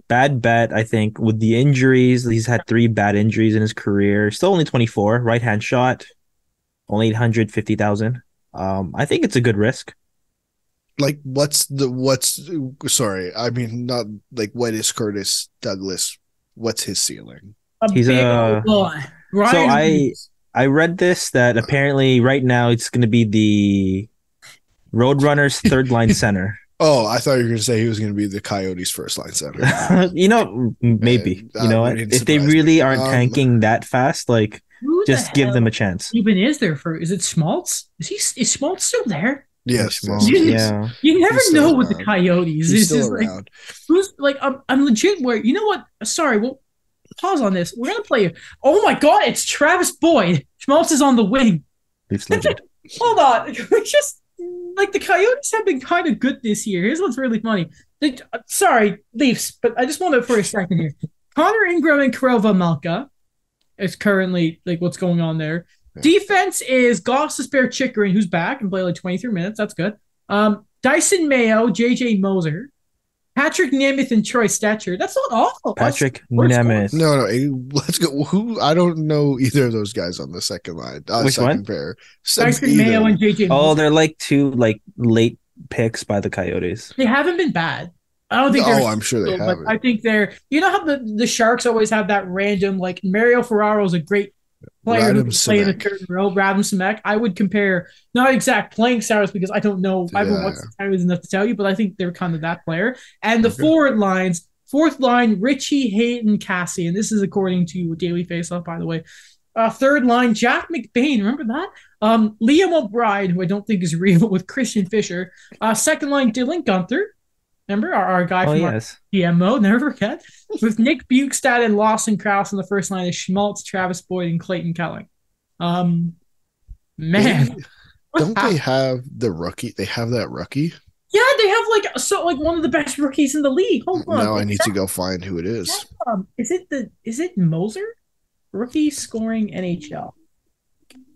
Bad bet, I think, with the injuries. He's had 3 bad injuries in his career. Still only 24. Right-hand shot. Only 850,000. I think it's a good risk. Like, sorry, I mean, not like, what is Curtis Douglas? What's his ceiling? He's a boy. So I read this that apparently right now it's going to be the Roadrunners third line center. Oh, I thought you were going to say he was going to be the Coyotes first line center. Maybe. If they really aren't tanking that fast, like, just give them a chance. Even is there for? Is it Schmaltz? Is Schmaltz still there? Yes. Yeah. You never know with the Coyotes. He's still around. Who's like? I'm legit. Where you know what? Sorry. Well, pause on this. We're gonna play. Oh my God! It's Travis Boyd. Schmaltz is on the wing. Hold on. We just like the Coyotes have been kind of good this year. Here's what's really funny. Sorry, Leafs, but I just want to for a second here. Connor Ingram and Karel Malka is currently like what's going on there. Yeah. Defense is Gostisbehere Chickering, who's back and played like 23 minutes. That's good. Dyson Mayo, JJ Moser, Patrick Nemeth, and Troy Stetcher. That's not awful. Patrick Nemeth. No, let's go. Who? I don't know either of those guys on the second line. Which second one? Pair. Dyson Mayo and JJ Moser. Oh, they're like 2 like late picks by the Coyotes. They haven't been bad. I don't think they're. I'm sure they haven't. I think they're. You know how the Sharks always have that random like Mario Ferraro is a great player who can play in the curtain row. Radim Simek. I would compare not exact playing styles because I don't know. I haven't watched the Coyotes enough to tell you, but I think they're kind of that player. And the forward lines, fourth line, Richie, Hayden, Cassie, and this is according to Daily Faceoff, by the way. Third line, Jack McBain. Remember that? Liam O'Brien, who I don't think is real, with Christian Fisher. Second line, Dylan Gunther. Remember our guy from our PMO, never forget. With Nick Bukestad and Lawson Krause on the first line is Schmaltz, Travis Boyd, and Clayton Kelling. Man. Don't they have the rookie? They have that rookie? Yeah, they have like one of the best rookies in the league. Hold on. Now I need to go find who it is. Is it Moser? Rookie scoring NHL.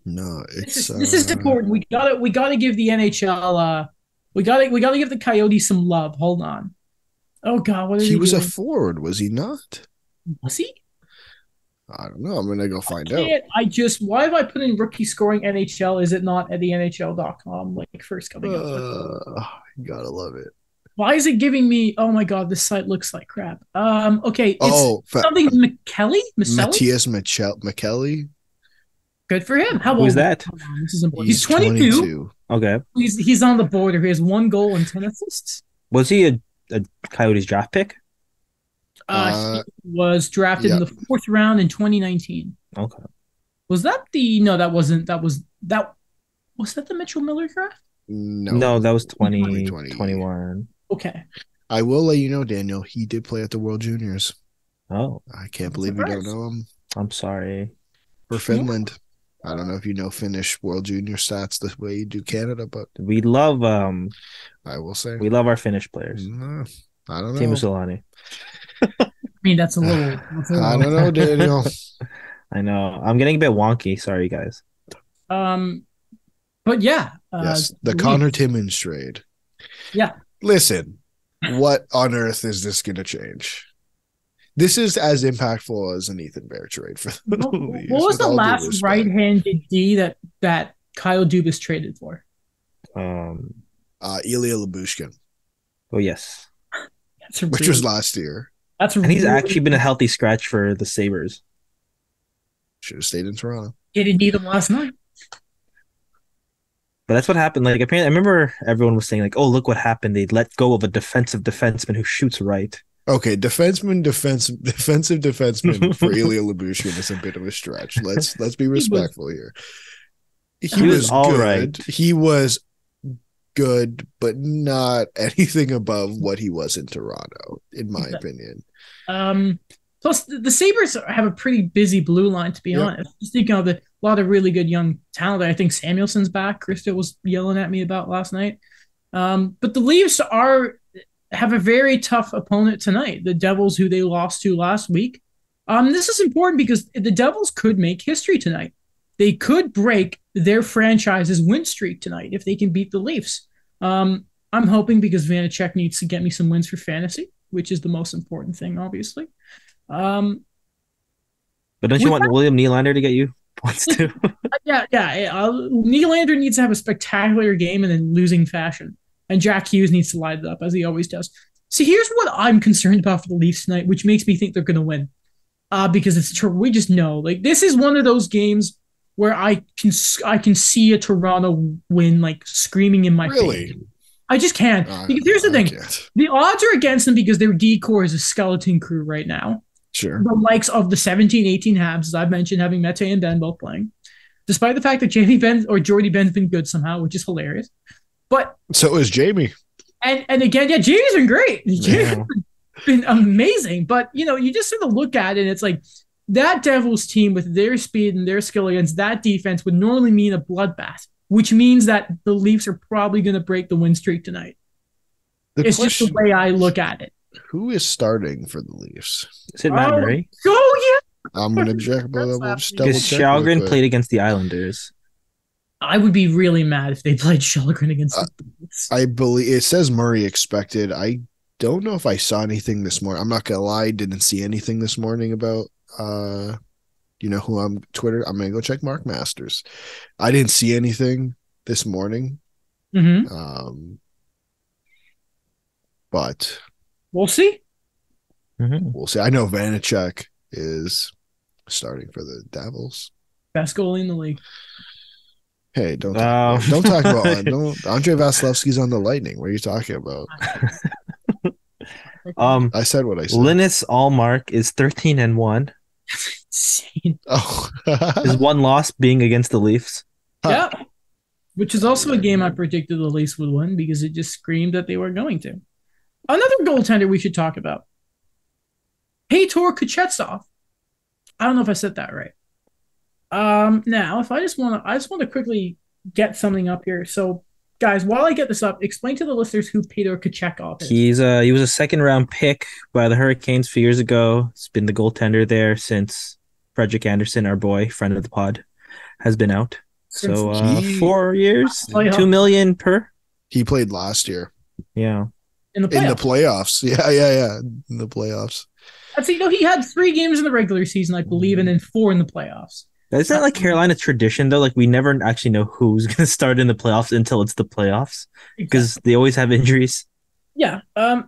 No, it's this is important. We gotta give the NHL we gotta give the Coyotes some love. Hold on. Oh God, what is he? He was doing? a forward, was he not? Was he? I don't know. I'm gonna go find out. Why have I put in rookie scoring NHL? Is it not at the NHL.com like first coming up? You gotta love it. Why is it giving me? Oh my God, this site looks like crap. Okay. It's something McKelly? Matthias McKelly. Good for him. How old is that? This is important. He's 22. Okay. He's on the border. He has 1 goal and 10 assists. Was he a Coyotes draft pick? He was drafted in the 4th round in 2019. Okay. Was that that wasn't. Was that the Mitchell Miller draft? No, that was 2021. Okay. I will let you know, Daniel, he did play at the World Juniors. Oh. I can't believe you don't know him. I'm sorry. For Finland. Yeah. I don't know if you know Finnish World Junior stats the way you do Canada, but we love I will say we love our Finnish players. I don't know. Teemu Solani. I mean, that's a little. I don't know, Daniel. I know. I'm getting a bit wonky. Sorry, guys. But yeah. Yes, the Connor Timmins trade. Yeah. Listen, what on earth is this going to change? This is as impactful as an Ethan Bear trade for the Leafs. What was the last right-handed D that Kyle Dubas traded for? Ilya Lyubushkin. Oh, yes. Which was last year. And he's actually been a healthy scratch for the Sabres. Should have stayed in Toronto. He didn't need him last night. But that's what happened. Like, apparently, I remember everyone was saying, like, oh, look what happened. They let go of a defensive defenseman who shoots right. Okay, defensive defenseman for Ilya Lyubushkin is a bit of a stretch. Let's be respectful here. He was all good. Right. He was good, but not anything above what he was in Toronto, in my opinion. Plus, the Sabres have a pretty busy blue line, to be honest. Just thinking of a lot of really good young talent. I think Samuelson's back. Krista was yelling at me about last night. But the Leafs are have a very tough opponent tonight. The Devils, who they lost to last week. This is important because the Devils could make history tonight. They could break their franchise's win streak tonight if they can beat the Leafs. I'm hoping because Vanacek needs to get me some wins for fantasy, which is the most important thing, obviously. But don't you want William Nylander to get you points too? Yeah. Nylander needs to have a spectacular game and in losing fashion. And Jack Hughes needs to light it up, as he always does. See, here's what I'm concerned about for the Leafs tonight, which makes me think they're going to win. Because we just know, like, this is one of those games where I can see a Toronto win, like, screaming in my face. I just can't. Because here's the thing. The odds are against them because their D-core is a skeleton crew right now. Sure. The likes of the 17-18 Habs, as I've mentioned, having Mete and Ben both playing. Despite the fact that Jamie Benn or Jordy Benn's been good somehow, which is hilarious. But so is Jamie. And again, yeah, Jamie's been great. Jamie's been amazing. But, you just sort of look at it and it's like that Devils team with their speed and their skill against that defense would normally mean a bloodbath, which means that the Leafs are probably going to break the win streak tonight. It's just the way I look at it. Who is starting for the Leafs? Is it Matt Murray? Oh, yeah. I'm going to check. Because Shalgren played against the Islanders. I would be really mad if they played Shalgren against the Leafs. I believe it says Murray expected. I don't know if I saw anything this morning. I'm not going to lie. Didn't see anything this morning about, who I'm Twitter. I'm going to go check Mark Masters. I didn't see anything this morning. Mm-hmm. But we'll see. Mm-hmm. We'll see. I know Vanacek is starting for the Devils. Best goalie in the league. Hey, don't talk about Andre Vasilevsky's on the Lightning. What are you talking about? I said what I said. Linus Allmark is 13-1. Insane. Oh, his one loss being against the Leafs. Yeah, which is also a game I predicted the Leafs would win because it just screamed that they were going to. Another goaltender we should talk about. Heitor Kuchetsov. I don't know if I said that right. Now, if I just want to quickly get something up here. So, guys, while I get this up, explain to the listeners who Heitor Kuchetsov is. He was a second-round pick by the Hurricanes a few years ago. He's been the goaltender there since Frederick Anderson, our boy, friend of the pod, has been out. So 4 years, $2 million per. He played last year. Yeah. In the playoffs. Yeah. In the playoffs. He had 3 games in the regular season, I believe, and then 4 in the playoffs. Isn't that like Carolina's tradition, though? Like, we never actually know who's going to start in the playoffs until it's the playoffs because they always have injuries. Yeah.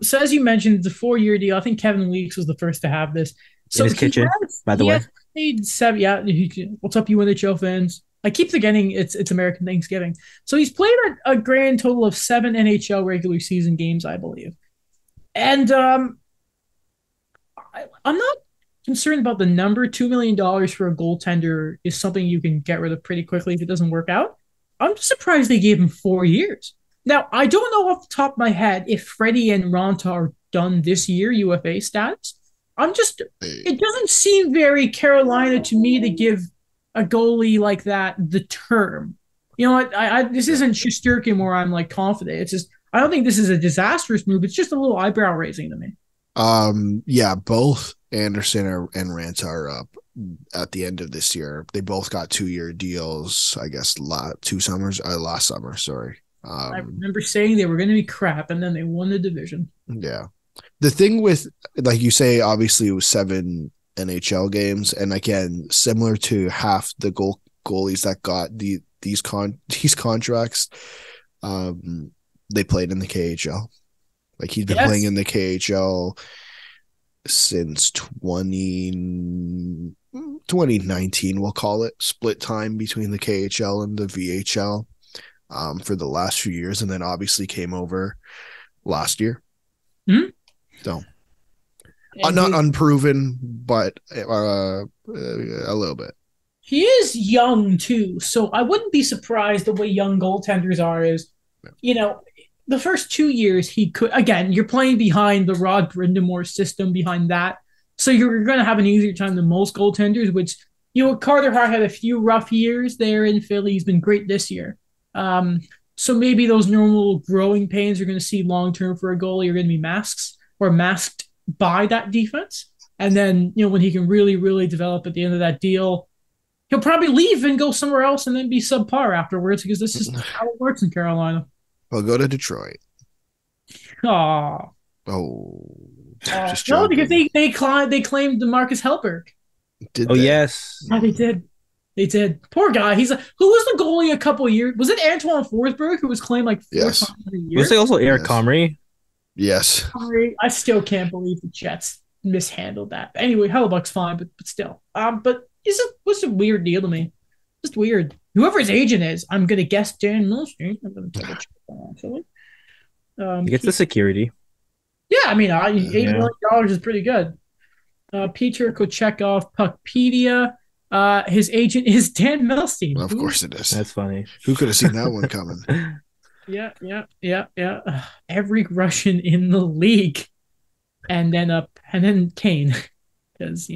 So, as you mentioned, it's a 4-year deal. I think Kevin Weeks was the first to have this. So in his kitchen, by the way. Played 7. Yeah. What's up, you NHL fans? I keep forgetting it's American Thanksgiving. So, he's played a grand total of 7 NHL regular season games, I believe. And I'm not concerned about the number. $2 million for a goaltender is something you can get rid of pretty quickly if it doesn't work out. I'm just surprised they gave him 4 years. Now, I don't know off the top of my head if Freddie and Ronta are done this year, UFA status. It doesn't seem very Carolina to me to give a goalie like that the term. You know what? This isn't Shesterkin where I'm like confident. It's just, I don't think this is a disastrous move. It's just a little eyebrow raising to me. Yeah, both Anderson and Ranta are up at the end of this year. They both got 2-year deals, I guess, last summer. Sorry. I remember saying they were going to be crap, and then they won the division. Yeah. The thing with, like you say, obviously it was 7 NHL games, and again, similar to half the goalies that got these contracts, they played in the KHL. Like, he's been playing in the KHL since 2019, we'll call it, split time between the KHL and the VHL for the last few years, and then obviously came over last year. Mm-hmm. So, not unproven, but a little bit. He is young, too, so I wouldn't be surprised the way young goaltenders are is, the first 2 years he could, again, you're playing behind the Rod Brindamore system behind that. So you're going to have an easier time than most goaltenders, which, Carter Hart had a few rough years there in Philly. He's been great this year. So maybe those normal growing pains you're going to see long term for a goalie are going to be masked by that defense. And then, when he can really, really develop at the end of that deal, he'll probably leave and go somewhere else and then be subpar afterwards because this is how it works in Carolina. I'll go to Detroit. Oh, just no, joking. because they claimed DeMarcus Helberg. Did Oh, they? yes. Yeah, they did. They did. Poor guy. Who was the goalie a couple of years? Was it Antoine Forsberg who was claimed like 4 Yes. times a year? Was it also Eric Yes. Comrie? Yes. I still can't believe the Jets mishandled that. Anyway, Hellebuck's fine, but still. But what's a weird deal to me? Just weird. Whoever his agent is, I'm gonna guess Dan Milstein. I'm gonna double check that actually. He gets the security. Yeah, I mean, $8 million is pretty good. Peter Kochekov, Puckpedia. His agent is Dan Milstein. Well, of course it is. That's funny. Who could have seen that one coming? Yeah. Every Russian in the league, and then Kane, because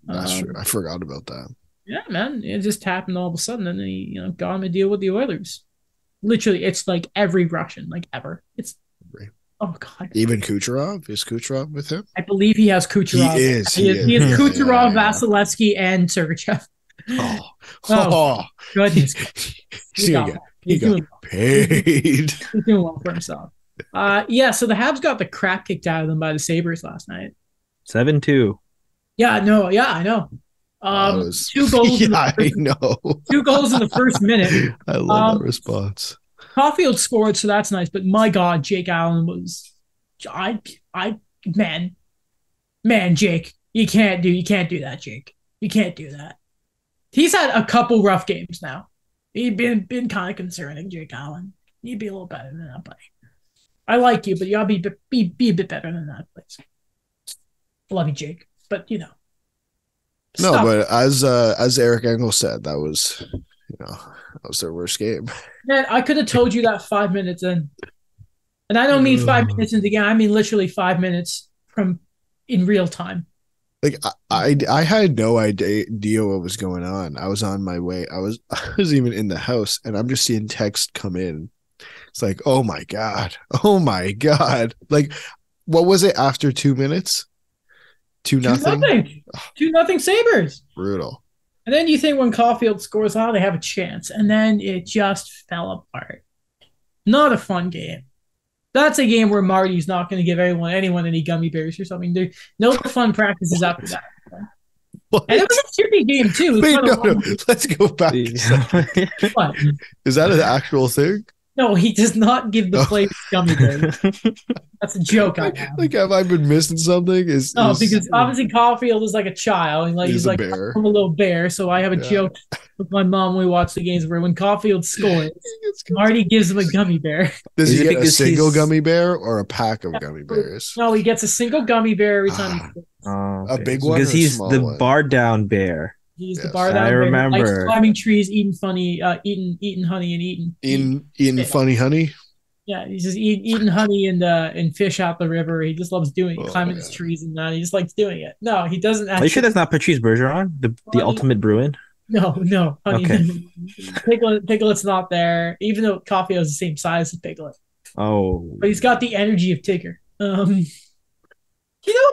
That's true. I forgot about that. Yeah, man, it just happened all of a sudden, and then he got him a deal with the Oilers. Literally, it's like every Russian, like ever. It's oh god. Even Kucherov, is Kucherov with him? I believe he has Kucherov. He is. He has Kucherov, Vasilevsky, and Sergachev. Oh, Goodness. He got paid. He's doing well for himself. So the Habs got the crap kicked out of them by the Sabres last night. 7-2. I know. 2 goals. I know. 2 goals in the first minute. I love that response. Caulfield scored, so that's nice. But my God, Jake Allen was, man, Jake, you can't do that, Jake. You can't do that. He's had a couple rough games now. He's been kind of concerning, Jake Allen. You'd be a little better than that, buddy. I like you, but you gotta be a bit better than that, please. I love you, Jake, but No, but as Eric Engel said, that was their worst game. Man, I could have told you that 5 minutes in. And I don't mean 5 minutes into the game. I mean literally 5 minutes from in real time. Like I had no idea what was going on. I was on my way. I was even in the house, and I'm just seeing text come in. It's like, oh my god. Like, what was it after 2 minutes? 2-0. 2-0 Sabres. Brutal. And then you think when Caulfield scores, they have a chance. And then it just fell apart. Not a fun game. That's a game where Marty's not going to give anyone any gummy bears or something. There's no fun practices after that. What? And it was a tricky game, too. Wait, no. Let's go back. What? Is that an actual thing? No, he does not give the players gummy bears. That's a joke I have. Like, have I been missing something? Because obviously Caulfield is like a child. And he's like bear. I'm a little bear. So I have a joke with my mom when we watch the games where when Caulfield scores, Marty gives him a gummy bear. Does he get a single gummy bear or a pack of gummy bears? No, he gets a single gummy bear every time he scores. A big one, because he's the bar down bear. He's the bar down bear. I remember. Likes climbing trees, eating honey, and eating funny honey. Yeah, he's just eating honey and fish out the river. He just loves doing it, climbing his trees and that. He just likes doing it. No, he doesn't. Are you sure that's not Patrice Bergeron, the ultimate Bruin? No, honey. Okay. Piglet's not there, even though Caulfield is the same size as Piglet. Oh, but he's got the energy of Tigger.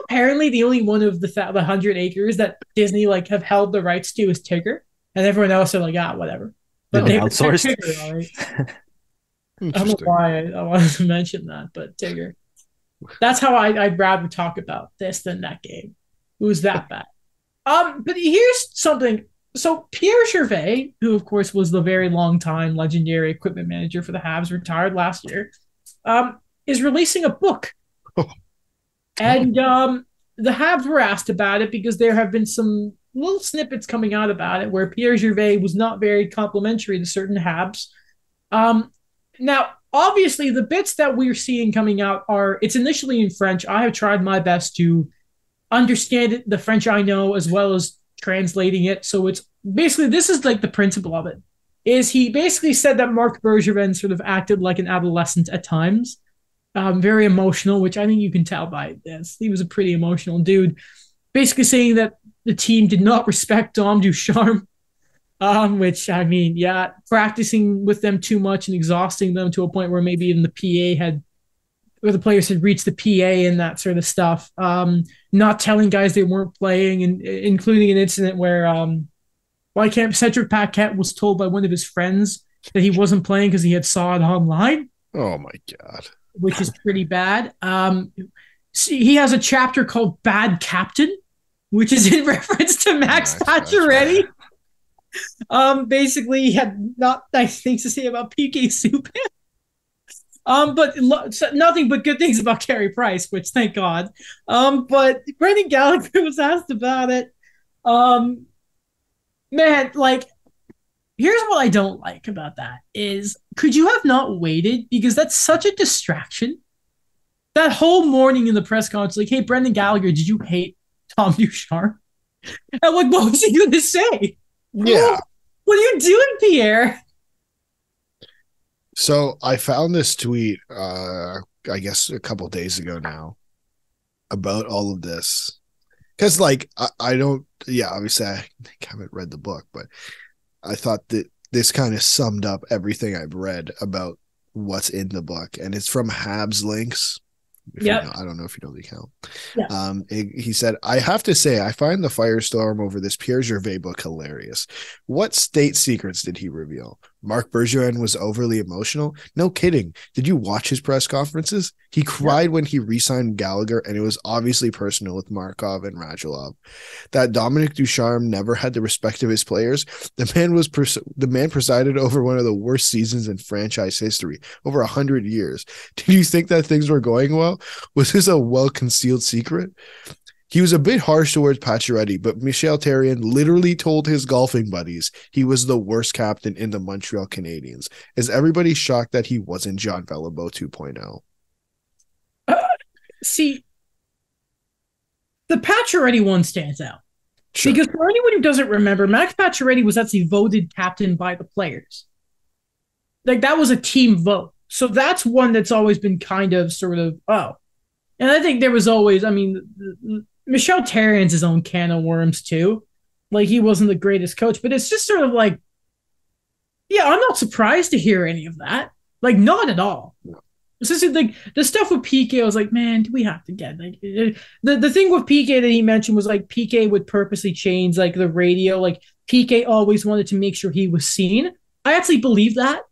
Apparently the only one of the 100 acres that Disney have held the rights to is Tigger, and everyone else are like, whatever. But they outsourced. Tigger, all right. I don't know why I wanted to mention that, but Tigger. That's how I'd rather talk about this than that game. It was that bad. But here's something. So Pierre Gervais, who of course was the very long time legendary equipment manager for the Habs, retired last year, is releasing a book. And the Habs were asked about it because there have been some little snippets coming out about it where Pierre Gervais was not very complimentary to certain Habs. Now, obviously, the bits that we're seeing coming out it's initially in French. I have tried my best to understand it, the French I know, as well as translating it. So it's basically, this is like the principle of it, is he basically said that Marc Bergevin sort of acted like an adolescent at times. Very emotional, which I think you can tell by this. He was a pretty emotional dude. Basically saying that the team did not respect Dom Ducharme. Which I mean, yeah, practicing with them too much and exhausting them to a point where maybe even the PA had, where the players had reached the PA and that sort of stuff. Not telling guys they weren't playing, and including an incident where Cedric Paquette was told by one of his friends that he wasn't playing because he had saw it online. Oh my God. Which is pretty bad. He has a chapter called Bad Captain, which is in reference to Max Pacioretty. Basically, he had not nice things to say about PK Subban. But nothing but good things about Carey Price, which thank God. But Brendan Gallagher was asked about it. Man, like, here's what I don't like about that is, could you have not waited? Because that's such a distraction. That whole morning in the press conference, like, hey, Brendan Gallagher, did you hate Tom Ducharme? And like, what was he going to say? Yeah. What are you doing, Pierre? So I found this tweet, I guess a couple days ago now, about all of this. Because, like, I don't, yeah, obviously I haven't read the book, but I thought that this kind of summed up everything I've read about what's in the book. And it's from Habs Links. Yeah, I don't know if you know the account. Yeah. He said, I have to say, I find the firestorm over this Pierre Gervais book hilarious. What state secrets did he reveal? Marc Bergeron was overly emotional? No kidding. Did you watch his press conferences? He cried when he re-signed Gallagher, and it was obviously personal with Markov and Radulov. That Dominic Ducharme never had the respect of his players. The man presided over one of the worst seasons in franchise history, over 100 years. Did you think that things were going well? Was this a well-concealed secret? He was a bit harsh towards Pacioretty, but Michel Therrien literally told his golfing buddies he was the worst captain in the Montreal Canadiens. Is everybody shocked that he wasn't John Vellabo 2.0? See, the Pacioretty one stands out. Sure. Because for anyone who doesn't remember, Max Pacioretty was actually voted captain by the players. Like, that was a team vote. So that's one that's always been kind of sort of, oh. And I think there was always, I mean, Michel Therrien's his own can of worms too. Like, he wasn't the greatest coach, but it's just sort of like, yeah, I'm not surprised to hear any of that. Like, not at all. It's just like the stuff with PK, I was like, man, do we have to get like the thing with PK that he mentioned was like PK would purposely change like the radio. Like, PK always wanted to make sure he was seen. I actually believe that.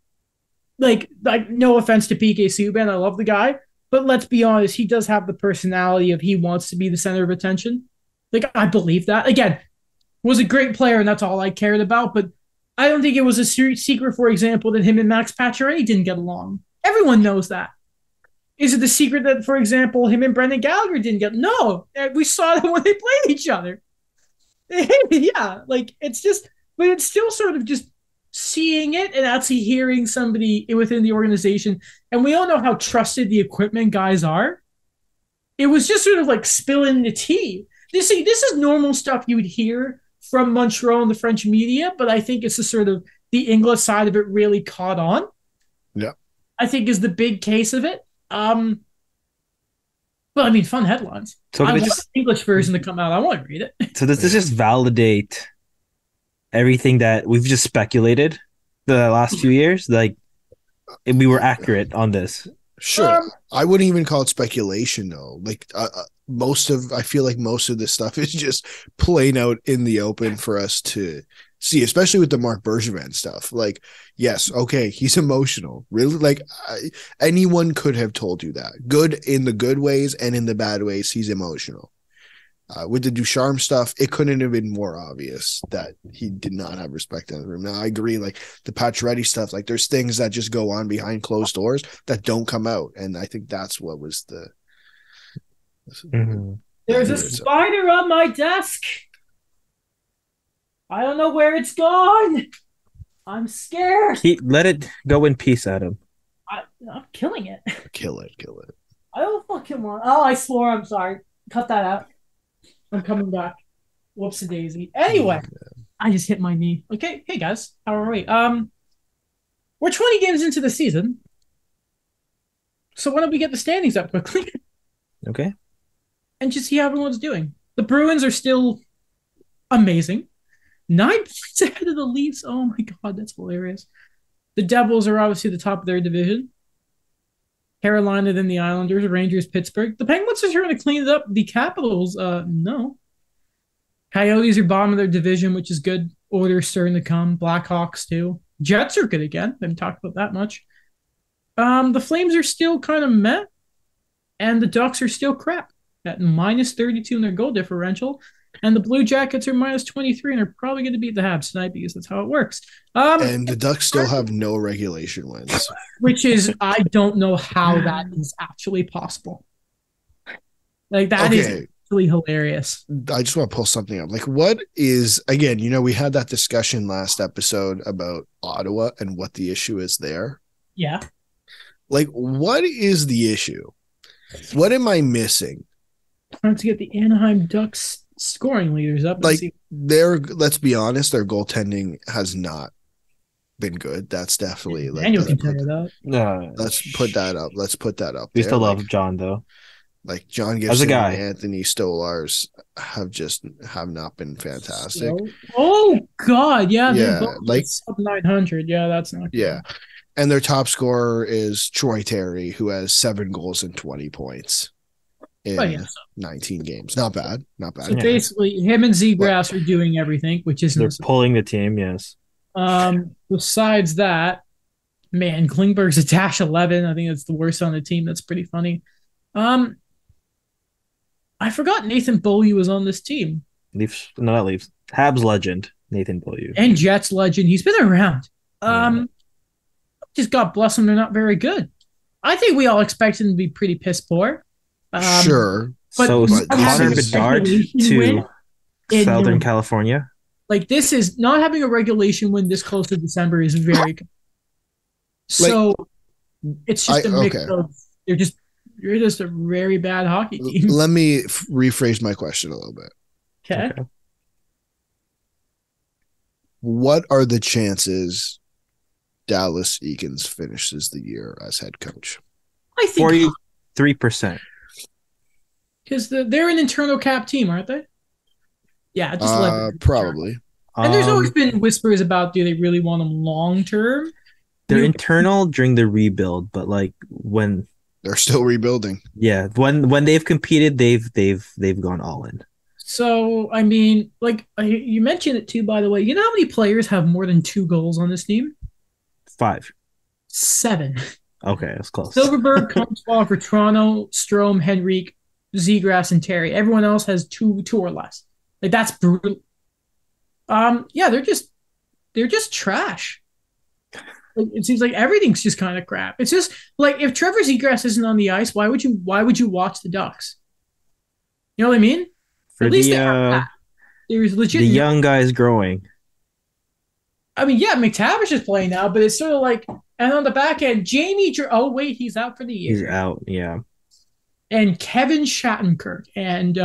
Like no offense to PK Subban, I love the guy, but let's be honest, he does have the personality of he wants to be the center of attention. Like, I believe that. Again, was a great player, and that's all I cared about. But I don't think it was a secret, for example, that him and Max Pacioretty didn't get along. Everyone knows that. Is it the secret that, for example, him and Brendan Gallagher didn't get? No, we saw that when they played each other. Yeah, like, it's just, but it's still sort of just seeing it and actually hearing somebody within the organization. And we all know how trusted the equipment guys are. It was just sort of like spilling the tea. You see, this is normal stuff you would hear from Montreal and the French media, but I think it's the sort of the English side of it really caught on. Yeah. I think is the big case of it. Well, I mean, fun headlines. So I want the English version to come out. I want to read it. So does this just validate everything that we've just speculated the last few years? Like, we were accurate on this. Sure. I wouldn't even call it speculation, though. Like, I feel like most of this stuff is just playing out in the open for us to see, especially with the Marc Bergevin stuff. Like, yes, okay, he's emotional. Really? Like, anyone could have told you that. Good in the good ways and in the bad ways, he's emotional. With the Ducharme stuff, it couldn't have been more obvious that he did not have respect in the room. Now, I agree, like, the Pacioretty stuff, like, there's things that just go on behind closed doors that don't come out. And I think that's what was the... There's a spider on my desk. I don't know where it's gone. I'm scared. Let it go in peace, Adam. I'm killing it. Kill it. I don't fucking want. Oh, I swore. I'm sorry. Cut that out. I'm coming back. Whoopsie daisy. Anyway, I just hit my knee. Okay, hey guys, how are we? We're 20 games into the season, so why don't we get the standings up quickly? Okay. And just see how everyone's doing. The Bruins are still amazing. 9 points ahead of the Leafs. Oh my God, that's hilarious. The Devils are obviously the top of their division. Carolina, then the Islanders, Rangers, Pittsburgh. The Penguins are trying to clean it up. The Capitals, no. Coyotes are bottom of their division, which is good. Oilers starting to come. Blackhawks too. Jets are good again. Haven't talked about that much. The Flames are still kind of meh, and the Ducks are still crap at minus 32 in their goal differential. And the Blue Jackets are minus 23 and are probably going to beat the Habs tonight because that's how it works. And the Ducks still have no regulation wins. Which is, I don't know how that is actually possible. Like, that is really hilarious. I just want to pull something up. Like, what is, again, we had that discussion last episode about Ottawa and what the issue is there. Yeah. Like, what is the issue? What am I missing? Trying to get the Anaheim Ducks scoring leaders up. Like, let's be honest, their goaltending has not been good. That's definitely Daniel can tell you that. Let's put that up. We still love John though. Like John Gibson and Anthony Stolars have not been fantastic. Oh God, yeah, like sub 900. Yeah, that's not good. Yeah. And their top scorer is Troy Terry, who has 7 goals and 20 points in 19 games. Not bad. So basically, him and Zegras are doing everything, which isn't. They're pulling the team, yes. Besides that, man, Klingberg's a dash 11. I think that's the worst on the team. That's pretty funny. I forgot Nathan Beaulieu was on this team. Not Leafs. Habs legend, Nathan Beaulieu. And Jets legend. He's been around. Just God bless them. They're not very good. I think we all expect them to be pretty piss poor. Sure. But Connor Bedard to Southern California. Like, this is not having a regulation win this close to December is very good. So it's just a mix of you're just a very bad hockey team. Let me rephrase my question a little bit. Okay. What are the chances Dallas Eakins finishes the year as head coach? I think 43%. Because they're an internal cap team, aren't they? Yeah, just probably. And there's always been whispers about, do they really want them long term? They're internal during the rebuild, but like when they're still rebuilding. Yeah, when they've competed, they've gone all in. So I mean, like you mentioned it too, by the way. You know how many players have more than 2 goals on this team? 5. 7. Okay, that's close. Silverberg, Comtois for Toronto, Strome, Henrique, Zegras, and Terry. Everyone else has 2 or less. Like, that's brutal. Yeah, they're just trash. Like, it seems like everything's just kind of crap. It's just like, if Trevor Zegras isn't on the ice, why would you watch the Ducks? You know what I mean? For at least there's legit. The young guys growing. I mean, yeah, McTavish is playing now, but it's sort of like, and on the back end, he's out for the year. He's out, yeah. And Kevin Shattenkirk and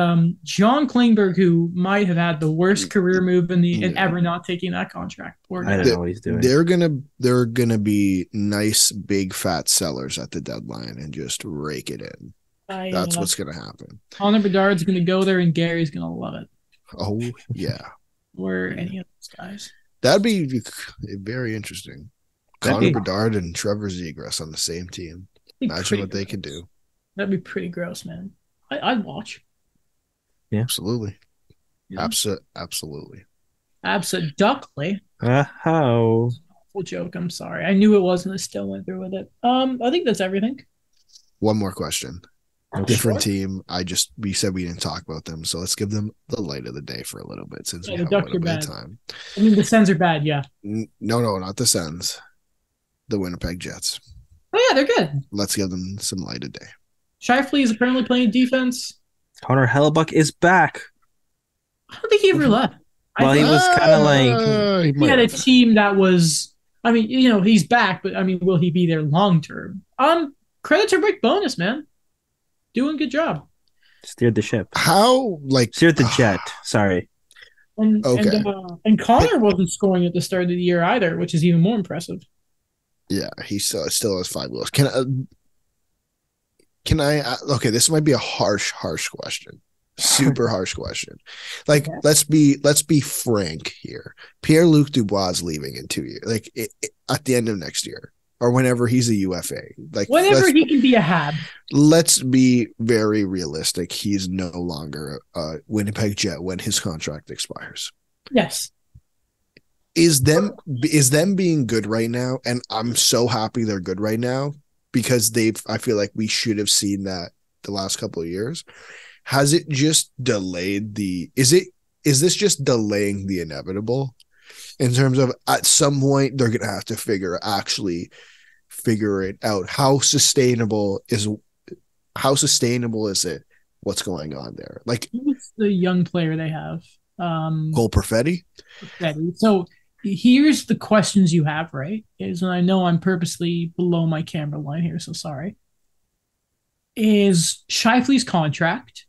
John Klingberg, who might have had the worst career move in ever not taking that contract. I don't know what he's doing. They're gonna be nice big fat sellers at the deadline and just rake it in. That's what's gonna happen. Connor Bedard's gonna go there, and Gary's gonna love it. Oh yeah. Or any of those guys. That'd be very interesting. Connor Bedard and Trevor Zegras on the same team. Imagine what they could do. That'd be pretty gross, man. I'd watch. Yeah, absolutely. Yeah. Absolutely. Absolutely. Full joke. I'm sorry. I knew it wasn't. I still went through with it. I think that's everything. One more question. Different team. We said we didn't talk about them, so let's give them the light of the day for a little bit since we have a little bit of time. I mean, the Sens are bad, yeah. No, not the Sens. The Winnipeg Jets. Oh yeah, they're good. Let's give them some light of day. Shifley is apparently playing defense. Connor Hellebuck is back. I don't think he ever left. Well, he was kind of like... He had a team that was... I mean, he's back, but I mean, will he be there long term? Credit to Rick Bowness, man. Doing a good job. Steered the ship. Steered the jet. Sorry. And Connor wasn't scoring at the start of the year either, which is even more impressive. Yeah, he still has 5 goals. Can I? Okay, this might be a harsh question. Super harsh question. Like, let's be frank here. Pierre-Luc Dubois is leaving in 2 years, like at the end of next year or whenever he's a UFA. Like whenever he can be a Hab. Let's be very realistic. He's no longer a Winnipeg Jet when his contract expires. Yes. Is them being good right now, and I'm so happy they're good right now because I feel like we should have seen that the last couple of years. Has it just delayed is this just delaying the inevitable in terms of at some point they're going to have to figure it out? How sustainable is it? What's going on there? Like, who's the young player they have? Cole Perfetti. So here's the questions you have, right? And I know I'm purposely below my camera line here, so sorry. Is Scheifele's contract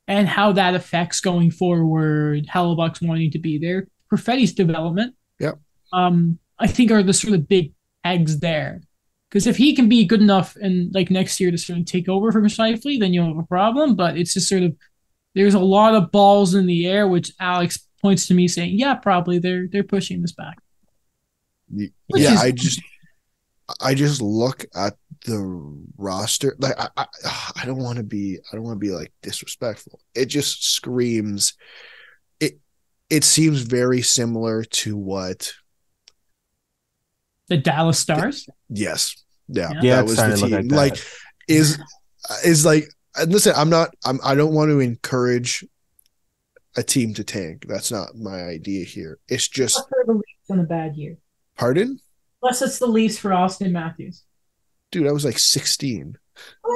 and how that affects going forward, Hellebuyck's wanting to be there, Perfetti's development. Yep. I think are the sort of big eggs there. Because if he can be good enough and like next year to sort of take over from Scheifele, then you have a problem. But it's just sort of there's a lot of balls in the air, which Alex points to me saying, "Yeah, probably they're pushing this back." Yeah, I just look at the roster. Like I don't want to be like disrespectful. It just screams. It seems very similar to what the Dallas Stars. Yes, yeah, that was the team. Like is like. Listen, I don't want to encourage a team to tank. That's not my idea here. It's just the Leafs in a bad year. Pardon? Unless it's the Leafs for Austin Matthews. Dude, I was like 16.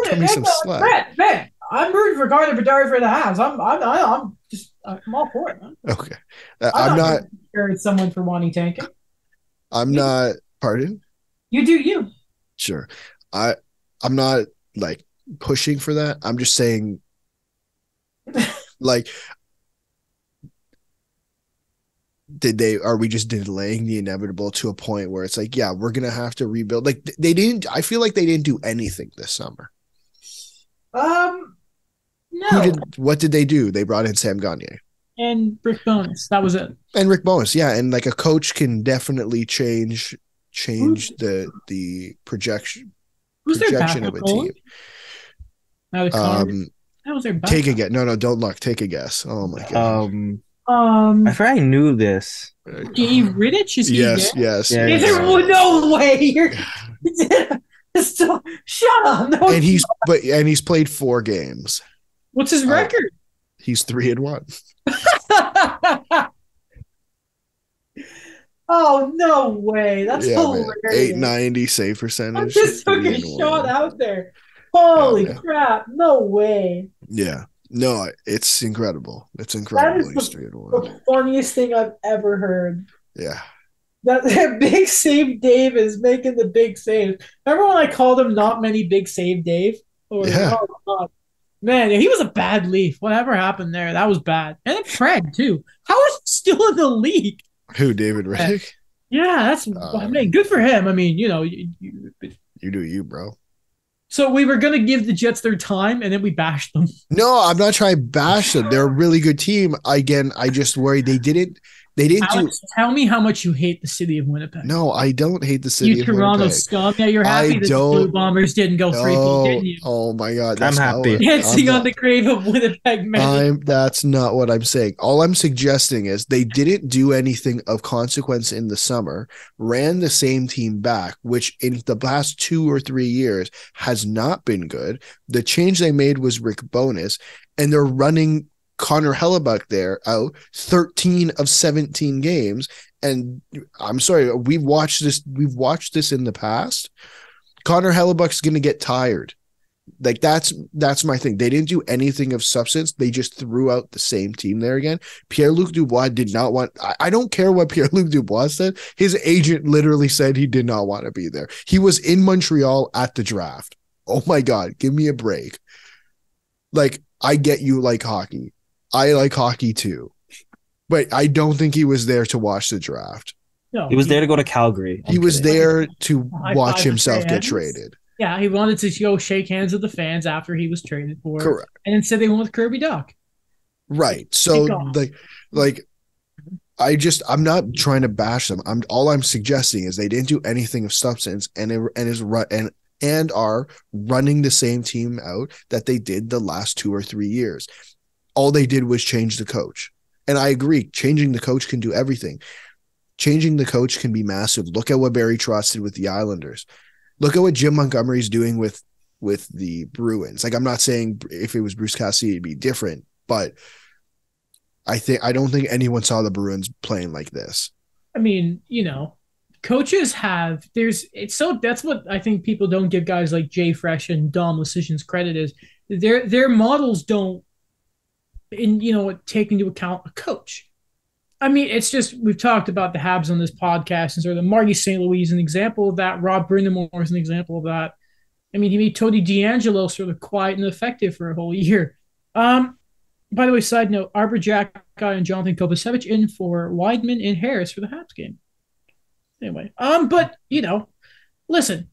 Cut me some slack. Man, I'm rooting for Garner Bedard for the Habs. I'm all for it, man. Okay, I'm not scared someone for wanting tanking. I'm not. Pardon? You do you. Sure. I'm not like pushing for that. I'm just saying, like, are we just delaying the inevitable to a point where it's like, yeah, we're gonna have to rebuild? Like I feel like they didn't do anything this summer. No. What did they do? They brought in Sam Gagner and Rick Bowness. That was it. And Rick Bowness, yeah, and like a coach can definitely change the projection of a team. Take a guess. No, don't look. Take a guess. Oh my god. I forgot I knew this. Dave Riddich is yes. No way. You're shut up. No, and he's played 4 games. What's his record? He's 3-1. Oh no way! That's hilarious. 890 save percentage. I just took a shot out there. Holy crap! No way. Yeah. No, it's incredible. It's incredible. That is the funniest thing I've ever heard. Yeah. That big save Dave is making the big save. Remember when I called him not many big save Dave? Yeah. Oh, God. Man, he was a bad Leaf. Whatever happened there, that was bad. And then Fred, too. How is he still in the league? Who, David Riddick? Yeah, I mean, good for him. I mean, you do you, bro. So we were going to give the Jets their time, and then we bashed them. No, I'm not trying to bash them. They're a really good team. Again, I just worry they didn't Alex, tell me how much you hate the city of Winnipeg. No, I don't hate the city of Winnipeg. You Toronto scum. Yeah, you're happy that the Blue Bombers didn't go 3-0, didn't you? Oh my God. I'm happy. Dancing on the grave of Winnipeg, man. That's not what I'm saying. All I'm suggesting is they didn't do anything of consequence in the summer, ran the same team back, which in the past 2 or 3 years has not been good. The change they made was Rick Bowness, and they're running Connor Hellebuyck there out 13 of 17 games. And I'm sorry, we've watched this in the past. Connor Hellebuck's going to get tired. Like that's my thing. They didn't do anything of substance. They just threw out the same team there again. Pierre-Luc Dubois did not want, I don't care what Pierre-Luc Dubois said. His agent literally said he did not want to be there. He was in Montreal at the draft. Oh my God, give me a break. Like, I get you like hockey. I like hockey too, but I don't think he was there to watch the draft. No, he was there to go to Calgary. He was there to watch himself get traded. Yeah, he wanted to go shake hands with the fans after he was traded for. Correct. And instead they went with Kirby Duck. Right. So like I'm not trying to bash them. All I'm suggesting is they didn't do anything of substance and are running the same team out that they did the last 2 or 3 years. All they did was change the coach. And I agree, changing the coach can do everything. Changing the coach can be massive. Look at what Barry Trotz did with the Islanders. Look at what Jim Montgomery's doing with the Bruins. Like, I'm not saying if it was Bruce Cassidy, it'd be different, but I don't think anyone saw the Bruins playing like this. I mean, coaches that's what I think people don't give guys like Jay Fresh and Dom Lucian's credit is their models don't take into account a coach. I mean, it's just, we've talked about the Habs on this podcast, and sort of Marty St. Louis is an example of that. Rob Brindamore is an example of that. I mean, he made Tony D'Angelo sort of quiet and effective for a whole year. By the way, side note, Arbor Jack and Jonathan Kovacevic in for Weidman and Harris for the Habs game. Anyway, but, listen,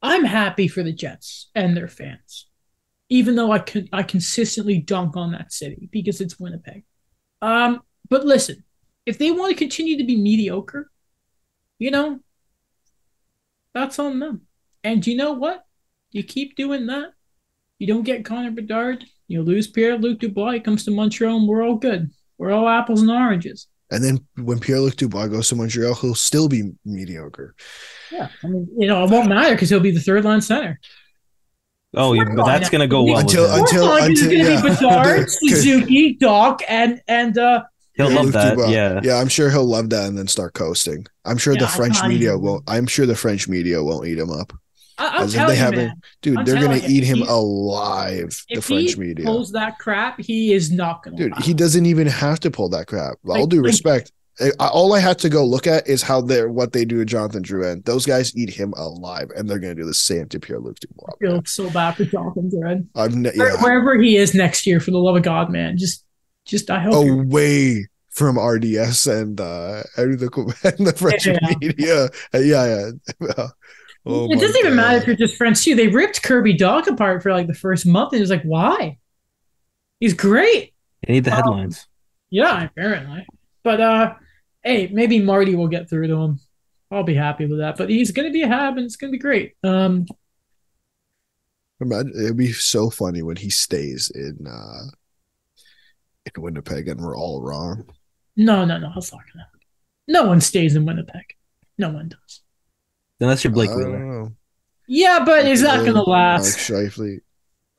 I'm happy for the Jets and their fans, even though I consistently dunk on that city because it's Winnipeg. But listen, if they want to continue to be mediocre, that's on them. And you know what? You keep doing that, you don't get Connor Bedard, you lose Pierre-Luc Dubois, he comes to Montreal, and we're all good. We're all apples and oranges. And then when Pierre-Luc Dubois goes to Montreal, he'll still be mediocre. Yeah, I mean, it won't matter because he'll be the third-line center. Oh, yeah, but that's going to go well. Until it's going to be Bedard, Suzuki, Doc, and he'll love that. Dubois. Yeah, I'm sure he'll love that and then start coasting. I'm sure the French media won't. I'm sure the French media won't eat him up. I'm telling you, man. Dude, they're going to eat him alive. The French media. If he pulls that crap, he is not going to. Dude, he doesn't even have to pull that crap. All due respect. All I had to go look at is what they do to Jonathan Drouin. Those guys eat him alive, and they're going to do the same to Pierre-Luc Dubois. I feel so bad for Jonathan Drouin. Yeah. Wherever he is next year, for the love of God, man, just I hope. Away from RDS and the French media. Yeah. It doesn't even matter if you're just friends too. They ripped Kirby Dach apart for like the first month, and it was like, why? He's great. They need the headlines. Yeah, apparently. But hey, maybe Marty will get through to him. I'll be happy with that. But he's going to be a Hab, and it's going to be great. Imagine, it'd be so funny when he stays in Winnipeg, and we're all wrong. No, that's not gonna happen. No one stays in Winnipeg. No one does. Unless you're Blake Wheeler. Yeah, but is that going to last? Shifley.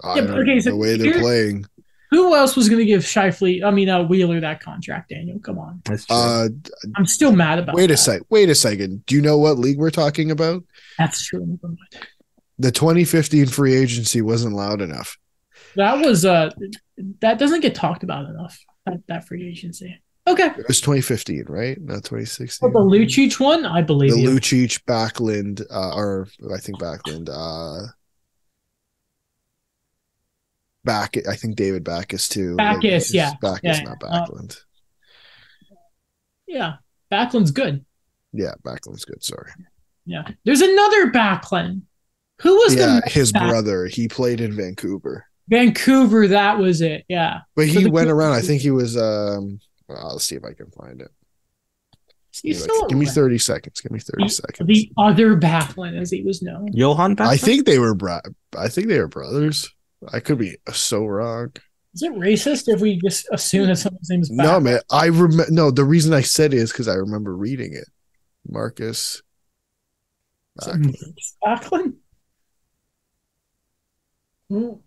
The way they're playing. Who else was going to give Wheeler that contract, Daniel? Come on. That's true. I'm still mad about that. Wait a second. Do you know what league we're talking about? That's true. Never mind. The 2015 free agency wasn't loud enough. That was that doesn't get talked about enough, that free agency. Okay. It was 2015, right? Not 2016. Oh, the Lucic one? I believe the Lucic, Backlund, or I think Backlund. I think David Backes too. Backes, yeah. Backes, not Backlund. Yeah. Backlund's good. Yeah, Backlund's good. Sorry. Yeah. There's another Backlund. Who was his brother. He played in Vancouver. Vancouver, that was it. Yeah. But he went around. I think he was let's see if I can find it. Give me 30 seconds. The other Backlund, as he was known. Johan Backlund? I think they were brothers. I could be so wrong. Is it racist if we just assume that someone's name is Backlund? No, man. I remember. No, the reason I said it is because I remember reading it. Marcus Backlund.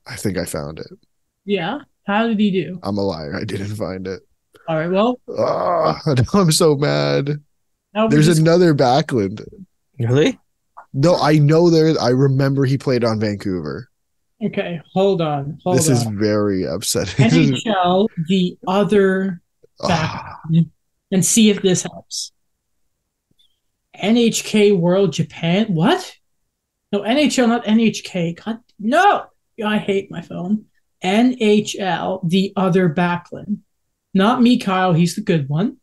I think I found it. Yeah. How did he do? I'm a liar. I didn't find it. All right. Well, I'm so mad. There's another Backlund. Really? No, I know there. I remember he played on Vancouver. Okay, hold on. This is very upsetting. NHL, the other Backlund, and see if this helps. NHK World Japan. What? No, NHL, not NHK. God, no. I hate my phone. NHL, the other Backlund. Not me, Kyle. He's the good one.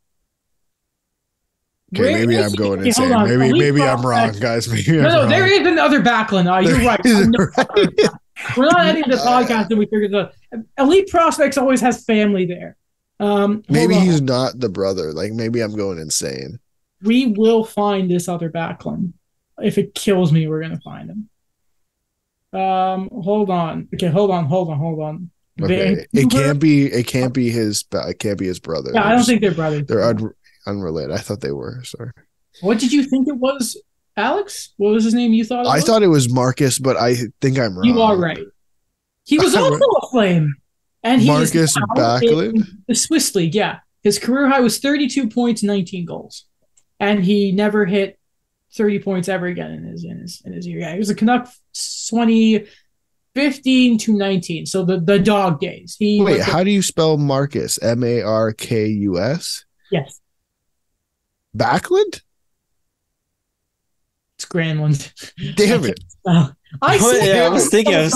Okay, maybe I'm going insane. Maybe I'm wrong, guys. No, there is another Backlund. You're right. We're not ending the podcast and we figured out. Elite Prospects always has family there. Maybe he's not the brother. Like, maybe I'm going insane. We will find this other Backlund. If it kills me, we're going to find him. Hold on. Okay, hold on. Okay. It can't be his brother. Yeah, I don't think they're brothers. They're unrelated. I thought they were. Sorry. What did you think it was, Alex? What was his name you thought it was? I thought it was Marcus, but I think I'm wrong. You are right. He was also a Flame. And he Marcus Backlund? The Swiss League, yeah. His career high was 32 points, 19 goals. And he never hit 30 points ever again in his year. Yeah, he was a Canuck 2015 to 19. So the dog days. Wait, how do you spell Marcus? Markus? Yes. Backlund? It's Granlund. Damn it. I was thinking that.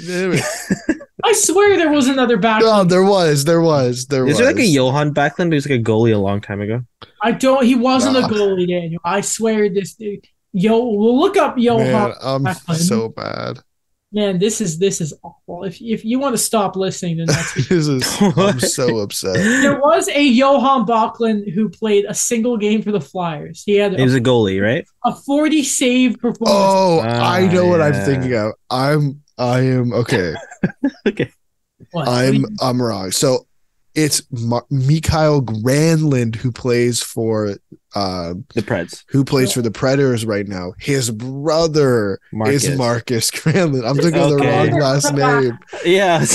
Damn it. I swear there was another Backlund. No, there was. Is there like a Johan Backlund who's like a goalie a long time ago? He wasn't a goalie, Daniel. I swear this dude. We'll look up Johan. Man, I'm Backlund. so bad. Man, this is awful. If you want to stop listening, then that's I'm so upset. There was a Johan Backlund who played a single game for the Flyers. He was a goalie, right? A 40 save performance. Oh, I know what I'm thinking of. I am okay. Okay. What? I'm wrong. So it's Mikael Granlund who plays for the Preds. Who plays for the Predators right now. His brother is Marcus Granlund. I'm thinking of the wrong last name. Yeah.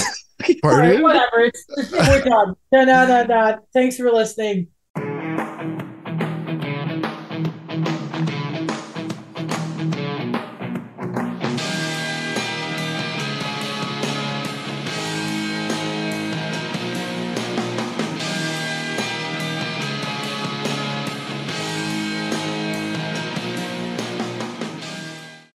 Pardon? Right, whatever. We're done. No. Thanks for listening.